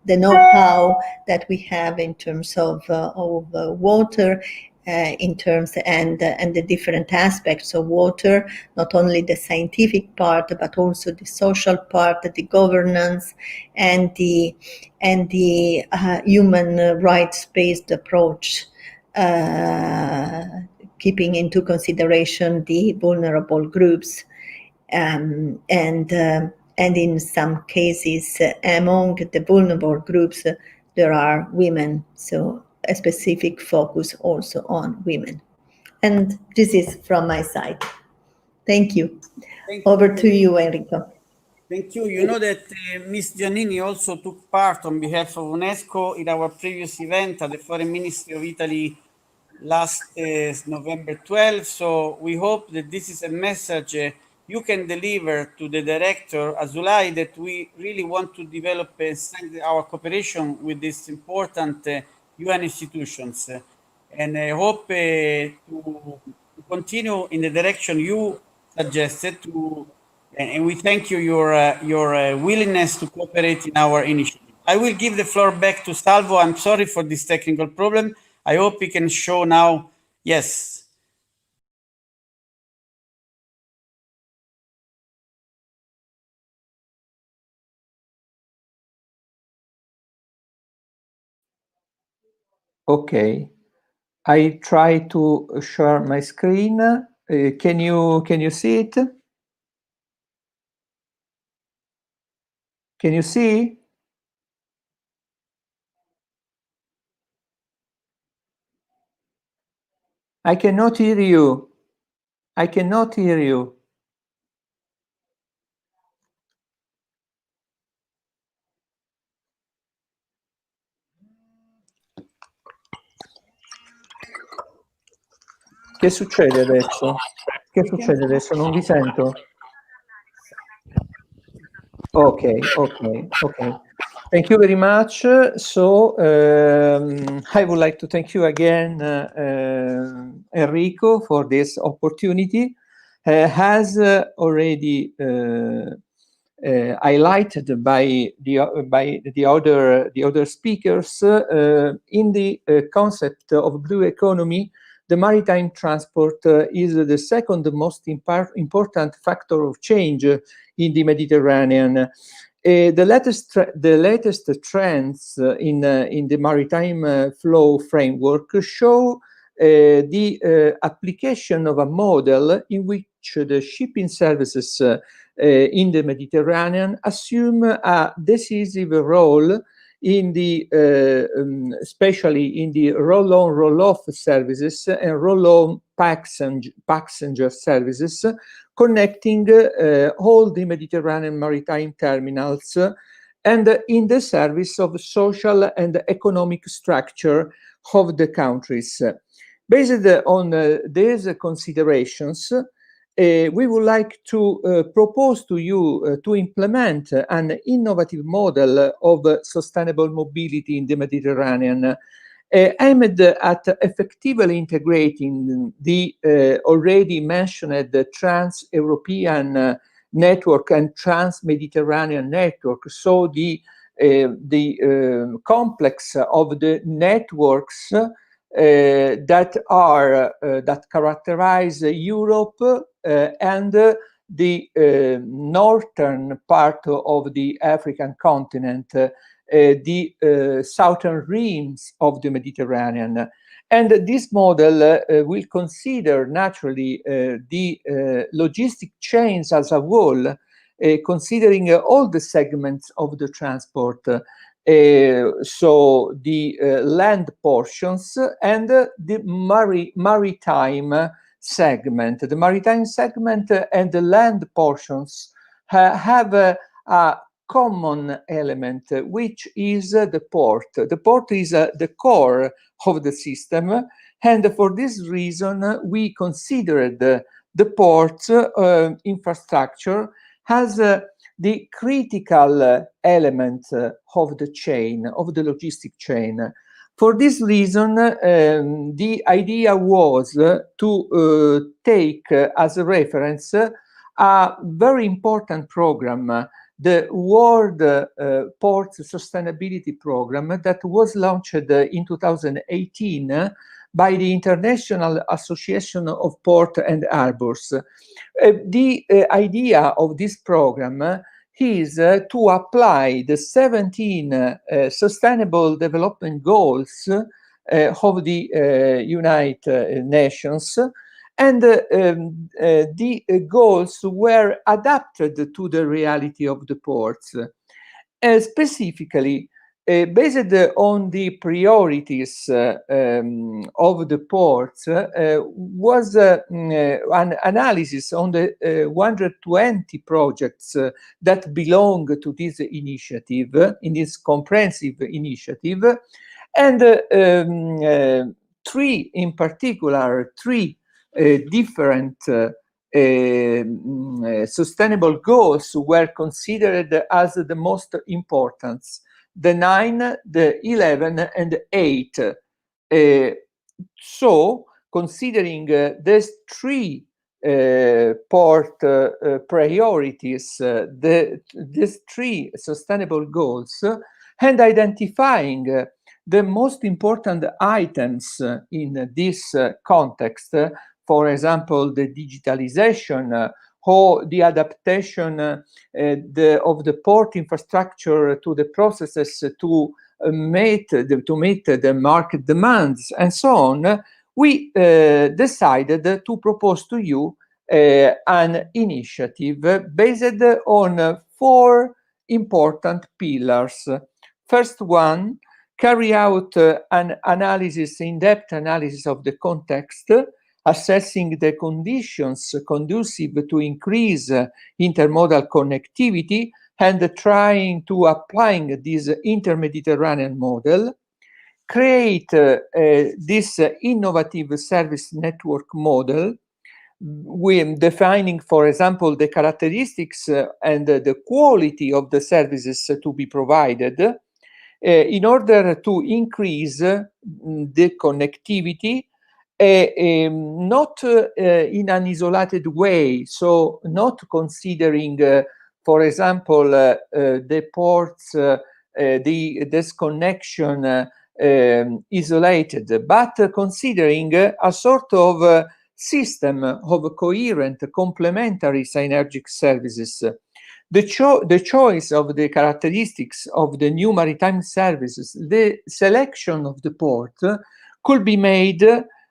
the know-how that we have in terms of water, in terms and the different aspects of water, not only the scientific part but also the social part, the governance, and the human rights-based approach, keeping into consideration the vulnerable groups, and in some cases among the vulnerable groups there are women, so a specific focus also on women. And this is from my side. Thank you. Over to you, Enrico. Thank you. You know that Ms. Giannini also took part on behalf of UNESCO in our previous event at the Foreign Ministry of Italy last November 12. So we hope that this is a message you can deliver to the director, Azulay, that we really want to develop and strengthen our cooperation with these important UN institutions. And I hope to continue in the direction you suggested to. And we thank you your willingness to cooperate in our initiative. I will give the floor back to Salvo. I'm sorry for this technical problem. I hope we can show now. Yes. Okay. I try to share my screen. Can you see it? Can you see? I cannot hear you. I cannot hear you. Che succede adesso? Che succede adesso? Non vi sento. Okay. Thank you very much. So I would like to thank you again, Enrico, for this opportunity. Has already highlighted by the other speakers, in the concept of blue economy, the maritime transport is the second most important factor of change in the Mediterranean. The latest trends in the maritime flow framework show the application of a model in which the shipping services in the Mediterranean assume a decisive role in the especially in the roll-on, roll-off services and roll-on passenger services, connecting all the Mediterranean maritime terminals and in the service of social and economic structure of the countries. Based on these considerations, we would like to propose to you to implement an innovative model of sustainable mobility in the Mediterranean, aimed at effectively integrating the already mentioned trans-European network and trans-Mediterranean network. So the complex of the networks that characterize Europe and the northern part of the African continent, the southern rims of the Mediterranean. And this model will consider naturally the logistic chains as a whole, considering all the segments of the transport. So the land portions and the maritime segment. The maritime segment and the land portions have a common element, which is the port. The port is the core of the system, and for this reason, we considered the port infrastructure as the critical element of the chain, of the logistic chain. For this reason, the idea was to take as a reference a very important program, the World Port Sustainability Program, that was launched in 2018 by the International Association of Port and Harbors. The idea of this program is to apply the 17 Sustainable Development Goals of the United Nations, and the goals were adapted to the reality of the ports. Specifically, based on the priorities of the ports, was an analysis on the 120 projects that belong to this initiative, in this comprehensive initiative, and three different sustainable goals were considered as the most important: the 9, the 11, and the 8. So, considering these three port priorities, these three sustainable goals, and identifying the most important items in this context, for example, the digitalization or the adaptation of the port infrastructure to the processes to meet the market demands, and so on, we decided to propose to you an initiative based on 4 important pillars. First one, carry out an analysis, in-depth analysis of the context, assessing the conditions conducive to increase intermodal connectivity and trying to applying this inter-Mediterranean model. Create this innovative service network model, with defining, for example, the characteristics and the quality of the services to be provided in order to increase the connectivity, not in an isolated way, so not considering, for example, the ports, this connection isolated, but considering a sort of system of coherent, complementary synergic services. The choice of the characteristics of the new maritime services, the selection of the port could be made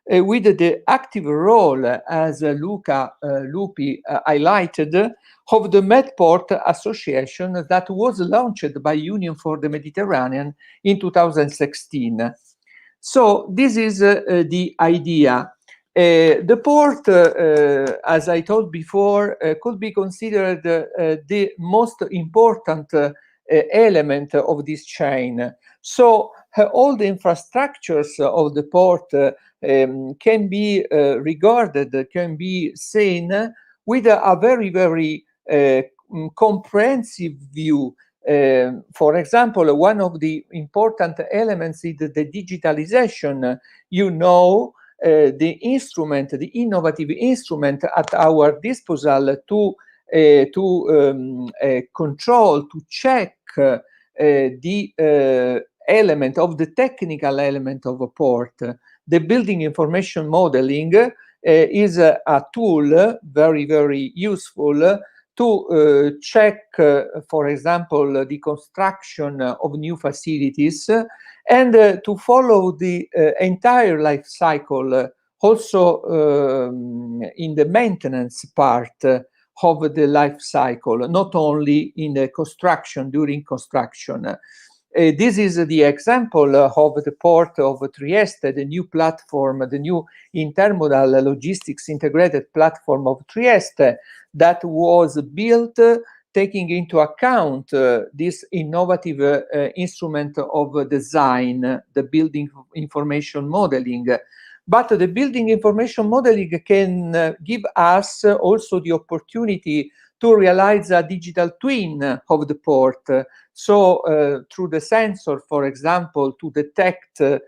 with the active role, as Luca Lupi highlighted, of the Med-Port Association that was launched by Union for the Mediterranean in 2016. So this is the idea. The port, as I told before, could be considered the most important element of this chain. So all the infrastructures of the port can be regarded, can be seen with a very, very comprehensive view. For example, one of the important elements is the digitalization. You know, the instrument, the innovative instrument at our disposal to control, to check the element of the technical element of a port. The building information modeling is a tool very, very useful to check, for example, the construction of new facilities and to follow the entire life cycle, also in the maintenance part of the life cycle, not only in the construction, during construction. This is the example of the port of Trieste, the new platform, the new intermodal logistics integrated platform of Trieste that was built taking into account this innovative instrument of design, the building information modeling. But the building information modeling can give us also the opportunity to realize a digital twin of the port. So through the sensor, for example, to detect the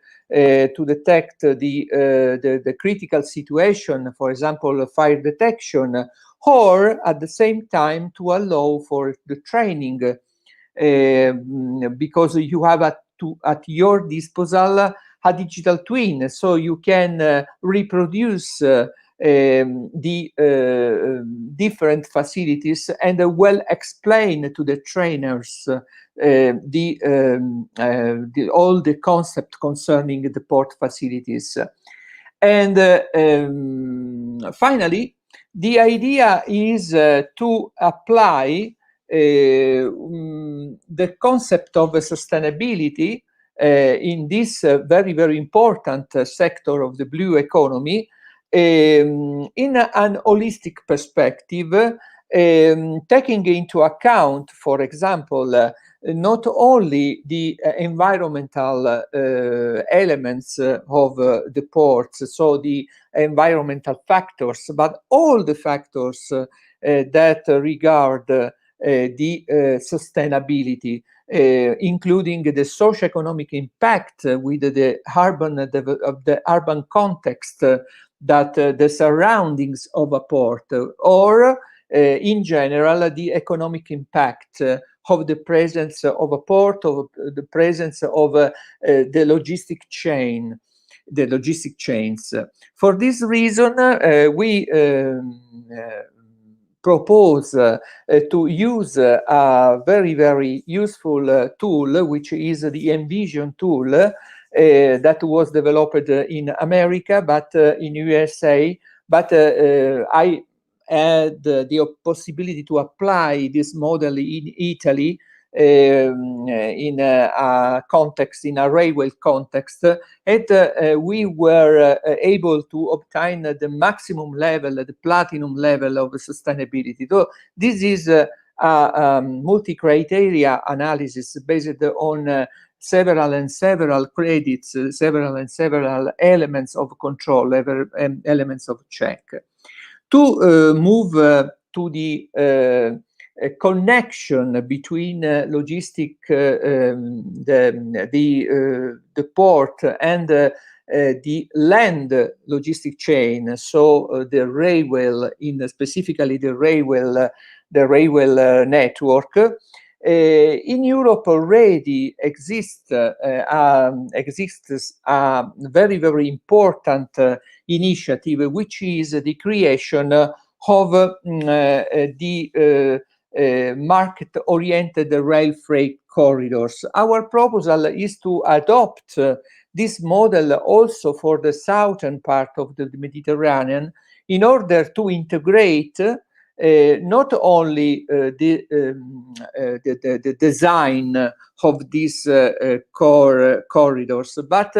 critical situation, for example, fire detection, or at the same time to allow for the training, because you have at your disposal a digital twin, so you can reproduce the different facilities and well explain to the trainers all the concept concerning the port facilities. And finally, the idea is to apply the concept of sustainability in this very, very important sector of the blue economy in an holistic perspective, taking into account, for example, not only the environmental elements of the ports, so the environmental factors, but all the factors that regard the sustainability, including the socio-economic impact with the urban context that the surroundings of a port, or in general the economic impact of the presence of a port, of the presence of the logistic chain, the logistic chains. For this reason, we propose to use a very, very useful tool, which is the Envision tool that was developed in America, but in USA. But I had the possibility to apply this model in Italy in a context, in a railway context, and we were able to obtain the maximum level, the platinum level of sustainability. So this is a multi-criteria analysis based on several credits, several elements of control, elements of check. To move to the connection between logistic, the port and the land logistic chain, so the railway, specifically the railway network. In Europe already exists a very, very important initiative, which is the creation of the market-oriented rail freight corridors. Our proposal is to adopt this model also for the southern part of the Mediterranean in order to integrate not only the design of these core corridors, but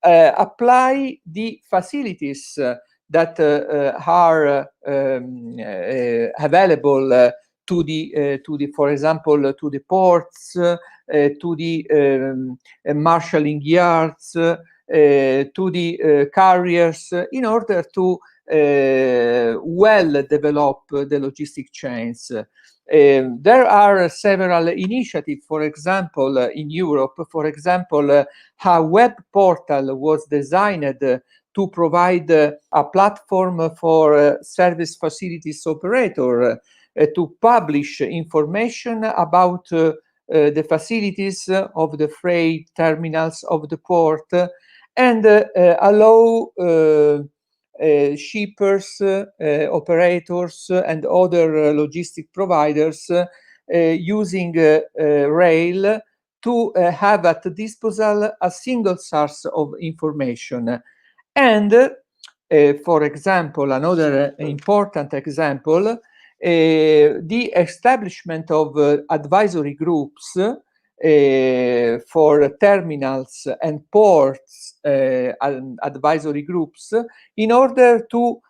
apply the facilities that are available to the, for example, to the ports, to the marshalling yards, to the carriers, in order to well develop the logistic chains. There are several initiatives, for example, in Europe. For example, a web portal was designed to provide a platform for service facilities operator to publish information about the facilities of the freight terminals of the port, and allow shippers, operators, and other logistic providers using rail to have at disposal a single source of information. And for example, another important example, the establishment of advisory groups for terminals and ports, advisory groups, in order to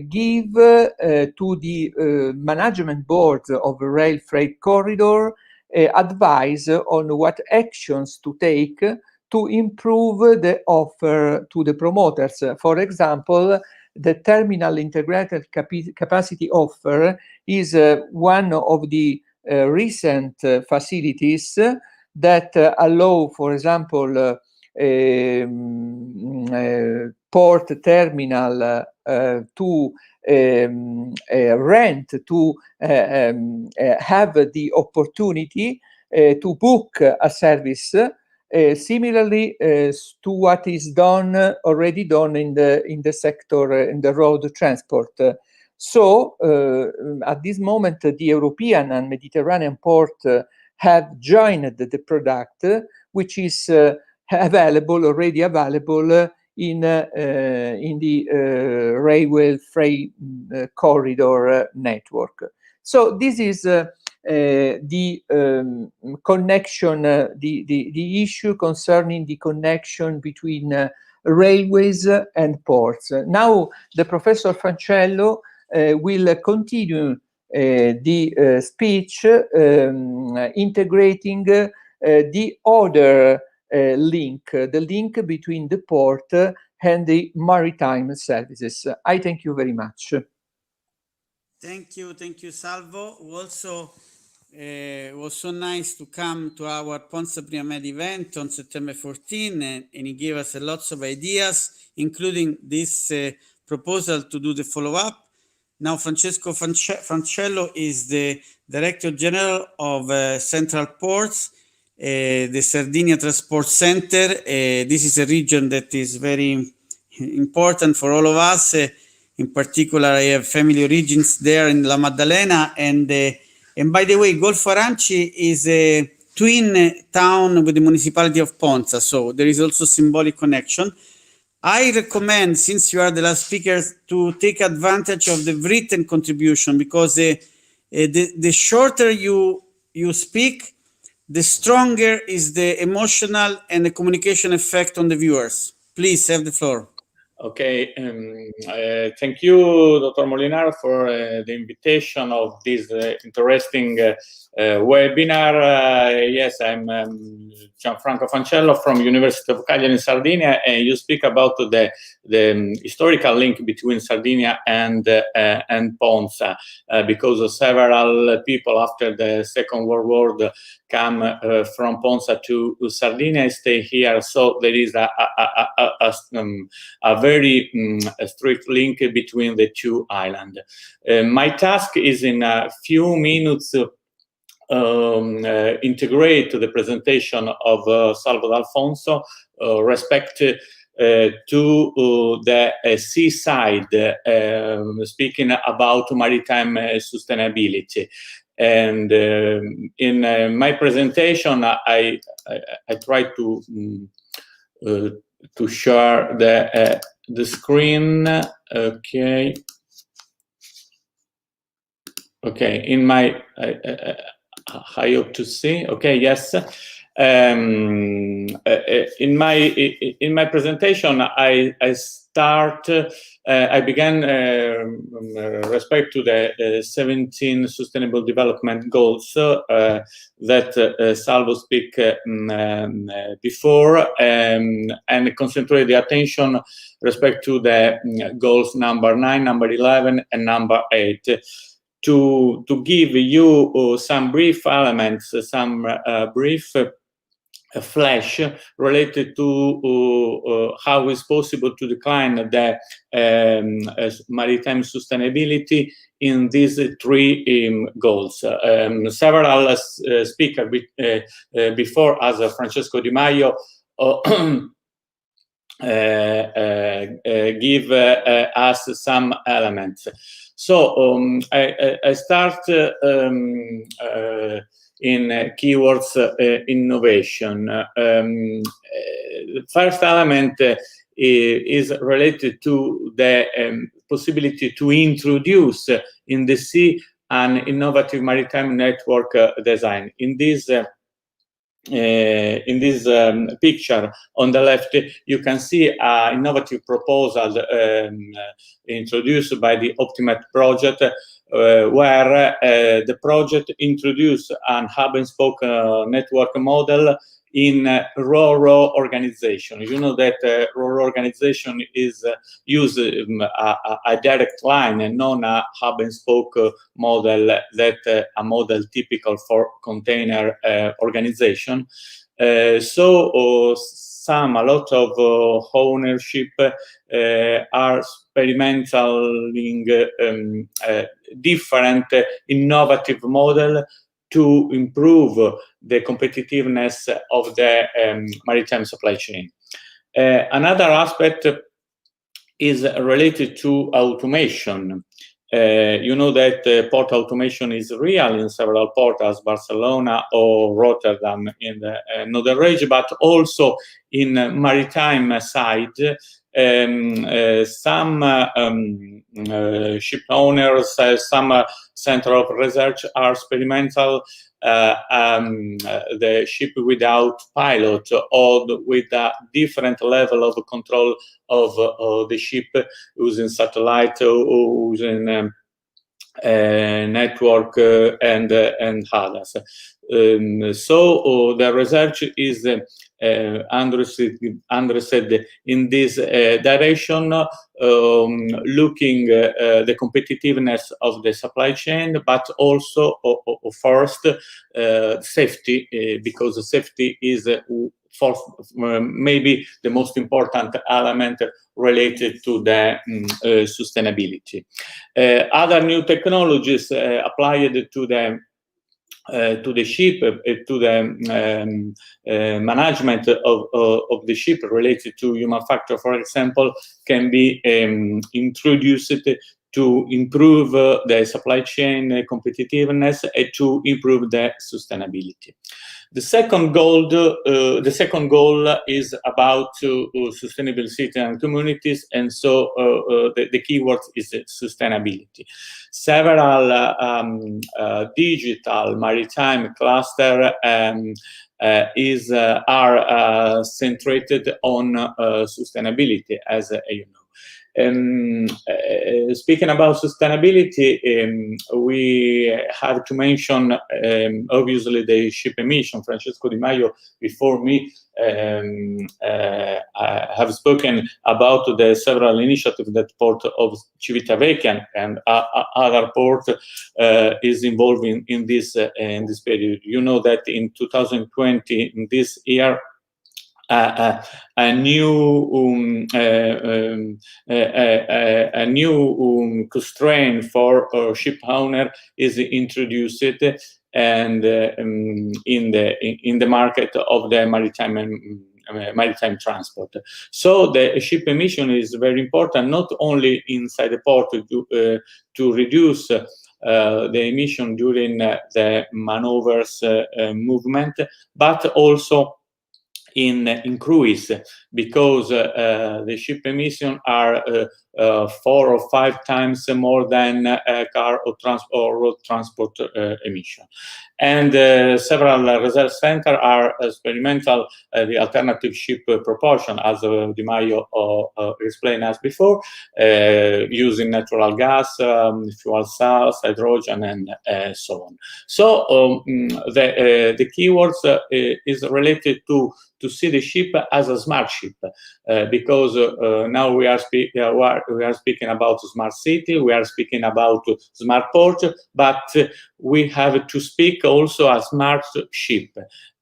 give to the management board of a rail freight corridor advice on what actions to take to improve the offer to the promoters. For example, the terminal integrated capacity offer is one of the recent facilities that allow, for example, port terminal to rent, to have the opportunity to book a service similarly to what is already done in the sector, in the road transport. So at this moment, the European and Mediterranean port have joined the product, which is already available in the railway freight corridor network. So this is the connection, the issue concerning the connection between railways and ports. Now, the Professor Francello will continue the speech, integrating the other link, the link between the port and the maritime services. I thank you very much. Thank you, Salvo. Also, it was so nice to come to our Ponza Prima-Med event on September 14, and he gave us lots of ideas, including this proposal to do the follow-up. Now, Francesco Francello is the Director General of Central Ports, the Sardinia Transport Center. This is a region that is very important for all of us. In particular, I have family origins there in La Maddalena, and by the way, Golfo Aranci is a twin town with the municipality of Ponza, so there is also symbolic connection. I recommend, since you are the last speaker, to take advantage of the written contribution, because the shorter you speak, the stronger is the emotional and the communication effect on the viewers. Please have the floor. Okay, thank you, Dr. Molinaro, for the invitation of this interesting webinar. Yes, I'm Gianfranco Francello from University of Cagliari in Sardinia, and you speak about the historical link between Sardinia and Ponza, because several people after the Second World War come from Ponza to Sardinia and stay here. So there is a very strict link between the two islands. My task is in a few minutes integrate the presentation of Salvo D'Alfonso respect to the seaside, speaking about maritime sustainability. And in my presentation, I try to share the screen. Okay. Okay. In my I hope to see. Okay. Yes. In my presentation, I began respect to the 17 Sustainable Development Goals that Salvo speak before, and concentrate the attention respect to the goals number 9, number 11, and number 8. To give you some brief elements, some brief flash related to how it's possible to decline the maritime sustainability in these 3 goals. Several speakers before, as Francesco Di Maio, give us some elements. So I start in keywords innovation. The first element is related to the possibility to introduce in the sea an innovative maritime network design. In this picture on the left, you can see an innovative proposal introduced by the Optimat project, where the project introduced an hub and spoke network model in RoRo organization. You know that RoRo organization is use a direct line and not a hub and spoke model, that a model typical for container organization. So a lot of ownership are experimenting different innovative model to improve the competitiveness of the maritime supply chain. Another aspect is related to automation. You know that port automation is real in several ports, as Barcelona or Rotterdam in the northern region, but also in maritime side. Some ship owners, some center of research are experimental the ship without pilot, or with a different level of control of the ship, using satellite or using network and others. So the research is addressed in this direction, looking the competitiveness of the supply chain, but also first safety, because safety is maybe the most important element related to the sustainability. Other new technologies applied to the ship, to the management of the ship related to human factor, for example, can be introduced to improve the supply chain competitiveness and to improve the sustainability. The second goal is about sustainable cities and communities, and so the keyword is sustainability. Several digital maritime cluster are centered on sustainability, as you know. Speaking about sustainability, we have to mention obviously the ship emission. Francesco Di Maio before me have spoken about the several initiatives that port of Civitavecchia and other port is involved in this period. You know that in 2020, in this year, a new constraint for ship owner is introduced, and in the market of the maritime transport. So the ship emission is very important, not only inside the port to reduce the emission during the maneuvers movement, but also in cruise, because the ship emissions are 4 or 5 times more than car or road transport emission. And several research centers are experimental the alternative ship proportion, as Di Maio explained as before, using natural gas, fuel cells, hydrogen, and so on. So the keywords is related to see the ship as a smart ship, because now we are speaking about smart city, we are speaking about smart port, but we have to speak also a smart ship,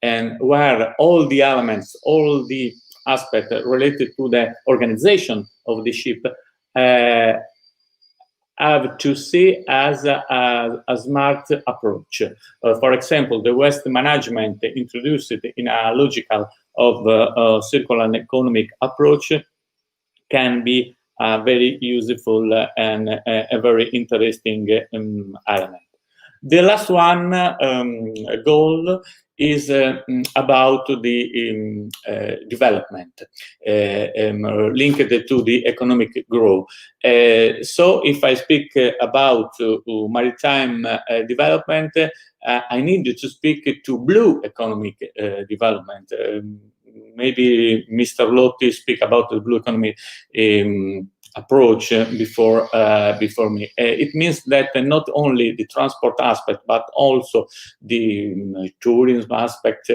and where all the elements, all the aspects related to the organization of the ship have to see as a smart approach. For example, the waste management introduced in a logical of circular and economic approach can be a very useful and a very interesting element. The last one goal is about the development linked to the economic growth. So if I speak about maritime development, I need to speak to blue economic development. Maybe Mr. Lotti speak about the blue economy approach before me. It means that not only the transport aspect, but also the tourism aspect,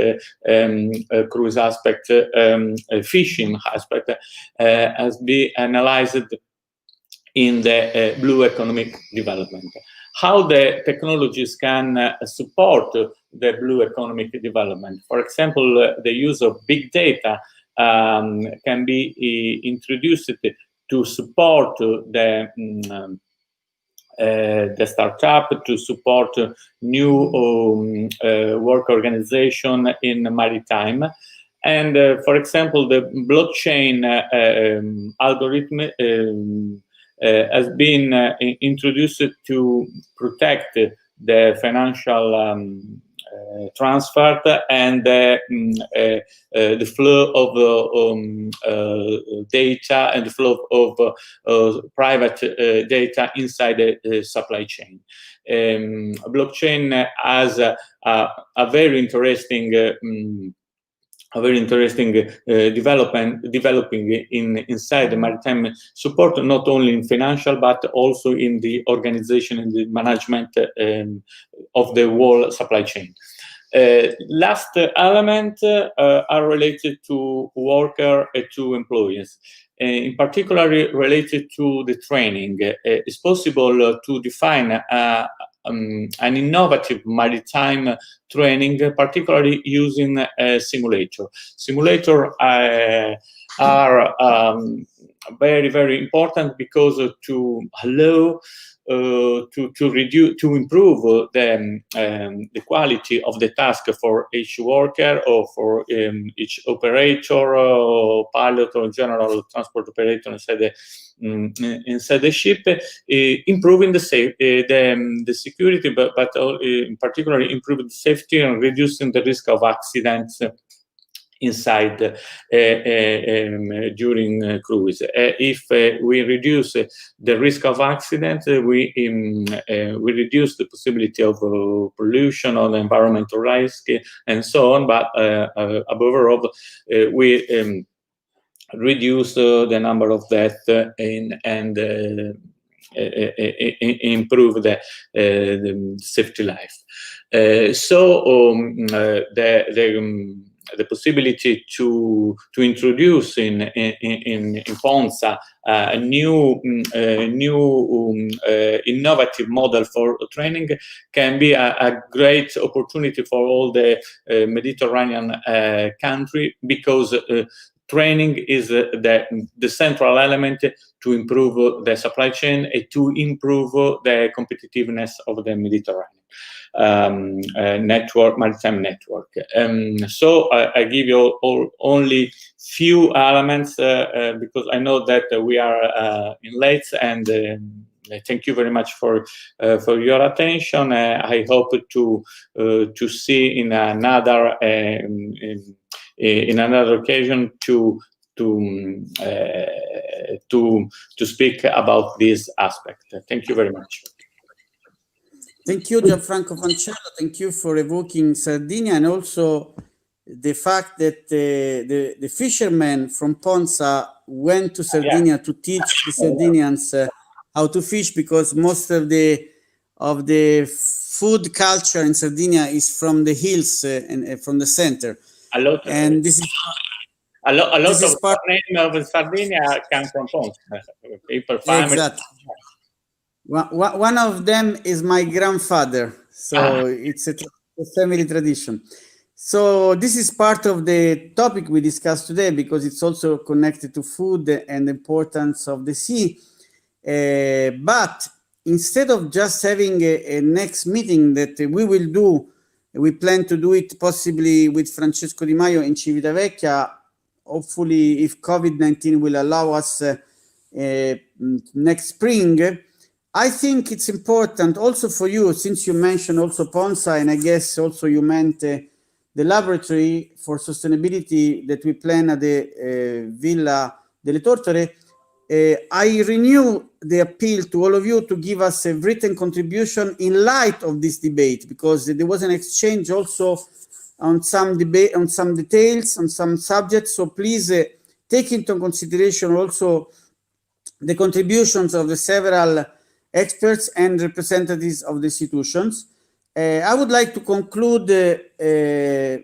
cruise aspect, fishing aspect has been analyzed in the blue economic development. How the technologies can support the blue economic development. For example, the use of big data can be introduced to support the startup, to support new work organization in maritime. And for example, the blockchain algorithm has been introduced to protect the financial transfer and the flow of data and the flow of private data inside the supply chain. Blockchain has a very interesting developing inside the maritime support, not only in financial, but also in the organization and the management of the whole supply chain. Last element are related to worker and to employees. In particular, related to the training. It's possible to define an innovative maritime training, particularly using a simulator. Simulators are very, very important because to allow to improve the quality of the task for each worker or for each operator or pilot or general transport operator inside the ship, improving the security, but in particular improving the safety and reducing the risk of accidents inside during cruise. If we reduce the risk of accidents, we reduce the possibility of pollution or environmental risk and so on. But above all, we reduce the number of deaths and improve the safety life. So the possibility to introduce in Ponza a new innovative model for training can be a great opportunity for all the Mediterranean country, because training is the central element to improve the supply chain and to improve the competitiveness of the Mediterranean maritime network. So I give you only few elements because I know that we are in late, and thank you very much for your attention. I hope to see in another occasion to to speak about this aspect. Thank you very much. Thank you, Gianfranco Fancello. Thank you for evoking Sardinia, and also the fact that the fishermen from Ponza went to Sardinia to teach the Sardinians how to fish, because most of the food culture in Sardinia is from the hills and from the center. This is a lot of the name of Sardinia come from Ponza. People, exactly. One of them is my grandfather, so it's a family tradition. So this is part of the topic we discussed today, because it's also connected to food and the importance of the sea. But instead of just having a next meeting that we will do, we plan to do it possibly with Francesco Di Maio in Civitavecchia, hopefully if COVID-19 will allow us next spring. I think it's important also for you, since you mentioned also Ponza, and I guess also you meant the laboratory for sustainability that we plan at the Villa delle Tortore. I renew the appeal to all of you to give us a written contribution in light of this debate, because there was an exchange also on some debate, on some details, on some subjects. So please take into consideration also the contributions of the several experts and representatives of the institutions. I would like to conclude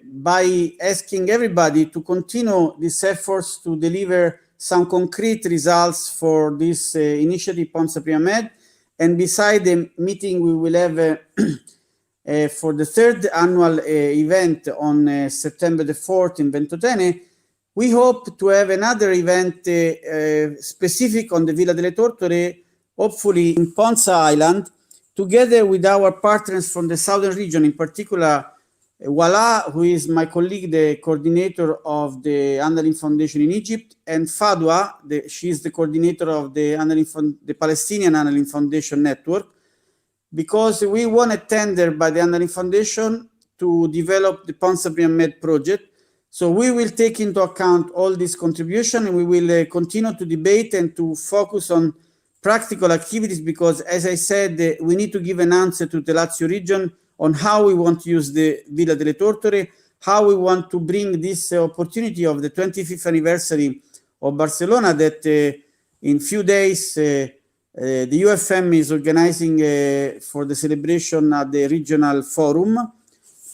by asking everybody to continue these efforts to deliver some concrete results for this initiative Ponza Prima-Med. And beside the meeting we will have for the third annual event on September the 4th in Ventotene, we hope to have another event specific on the Villa delle Tortore, hopefully in Ponza Island, together with our partners from the southern region, in particular Wala, who is my colleague, the coordinator of the Annalyn Foundation in Egypt, and Fadwa, she is the coordinator of the Palestinian Annalyn Foundation network, because we won a tender by the Annalyn Foundation to develop the Ponza Prima-Med project. So we will take into account all this contribution, and we will continue to debate and to focus on practical activities, because as I said, we need to give an answer to the Lazio region on how we want to use the Villa delle Tortore, how we want to bring this opportunity of the 25th anniversary of Barcelona, that in few days the UFM is organizing for the celebration at the regional forum,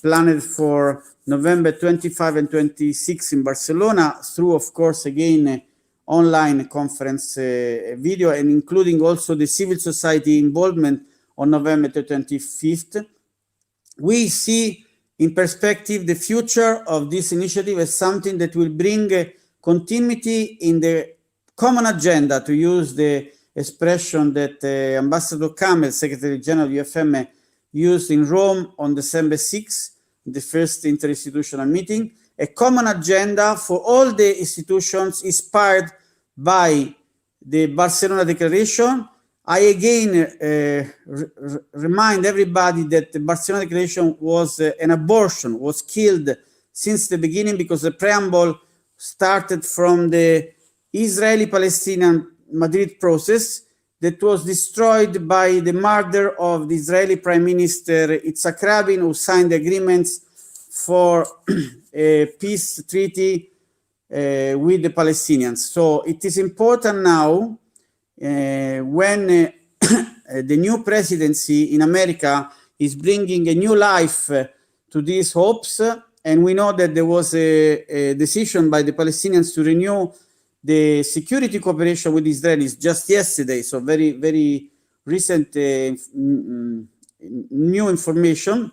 planned for November 25 and 26 in Barcelona, through, of course, again, online conference video, and including also the civil society involvement on November the 25th. We see in perspective the future of this initiative as something that will bring continuity in the common agenda, to use the expression that Ambassador Kamel, Secretary General of UFM, used in Rome on December 6th, the first interinstitutional meeting, a common agenda for all the institutions inspired by the Barcelona Declaration. I again remind everybody that the Barcelona Declaration was an abortion, was killed since the beginning, because the preamble started from the Israeli-Palestinian Madrid process that was destroyed by the murder of the Israeli Prime Minister Yitzhak Rabin, who signed the agreements for a peace treaty with the Palestinians. So it is important now, when the new presidency in America is bringing a new life to these hopes, and we know that there was a decision by the Palestinians to renew the security cooperation with Israelis just yesterday, so very, very recent new information.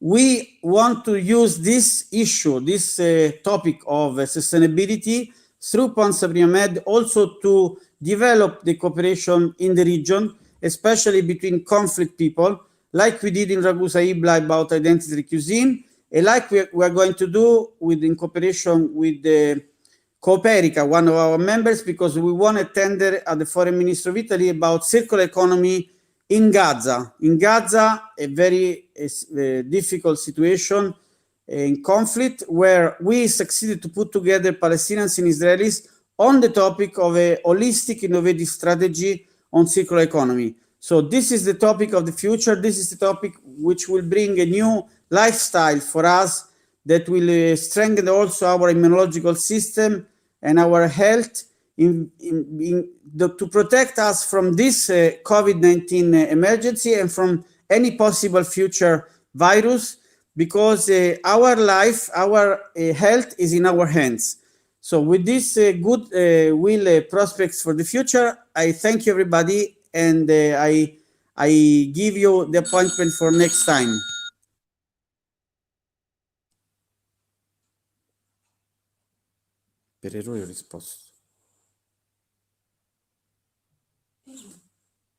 We want to use this issue, this topic of sustainability through Ponza Prima-Med, also to develop the cooperation in the region, especially between conflict people, like we did in Ragusa Ibla about identity cuisine, and like we are going to do in cooperation with the Cooperica, one of our members, because we won a tender at the Foreign Ministry of Italy about circular economy in Gaza. In Gaza, a very difficult situation in conflict, where we succeeded to put together Palestinians and Israelis on the topic of a holistic innovative strategy on circular economy. So this is the topic of the future. This is the topic which will bring a new lifestyle for us that will strengthen also our immunological system and our health to protect us from this COVID-19 emergency and from any possible future virus, because our life, our health is in our hands. So with this good prospects for the future, I thank you everybody, and I give you the appointment for next time. Per errore ho risposto.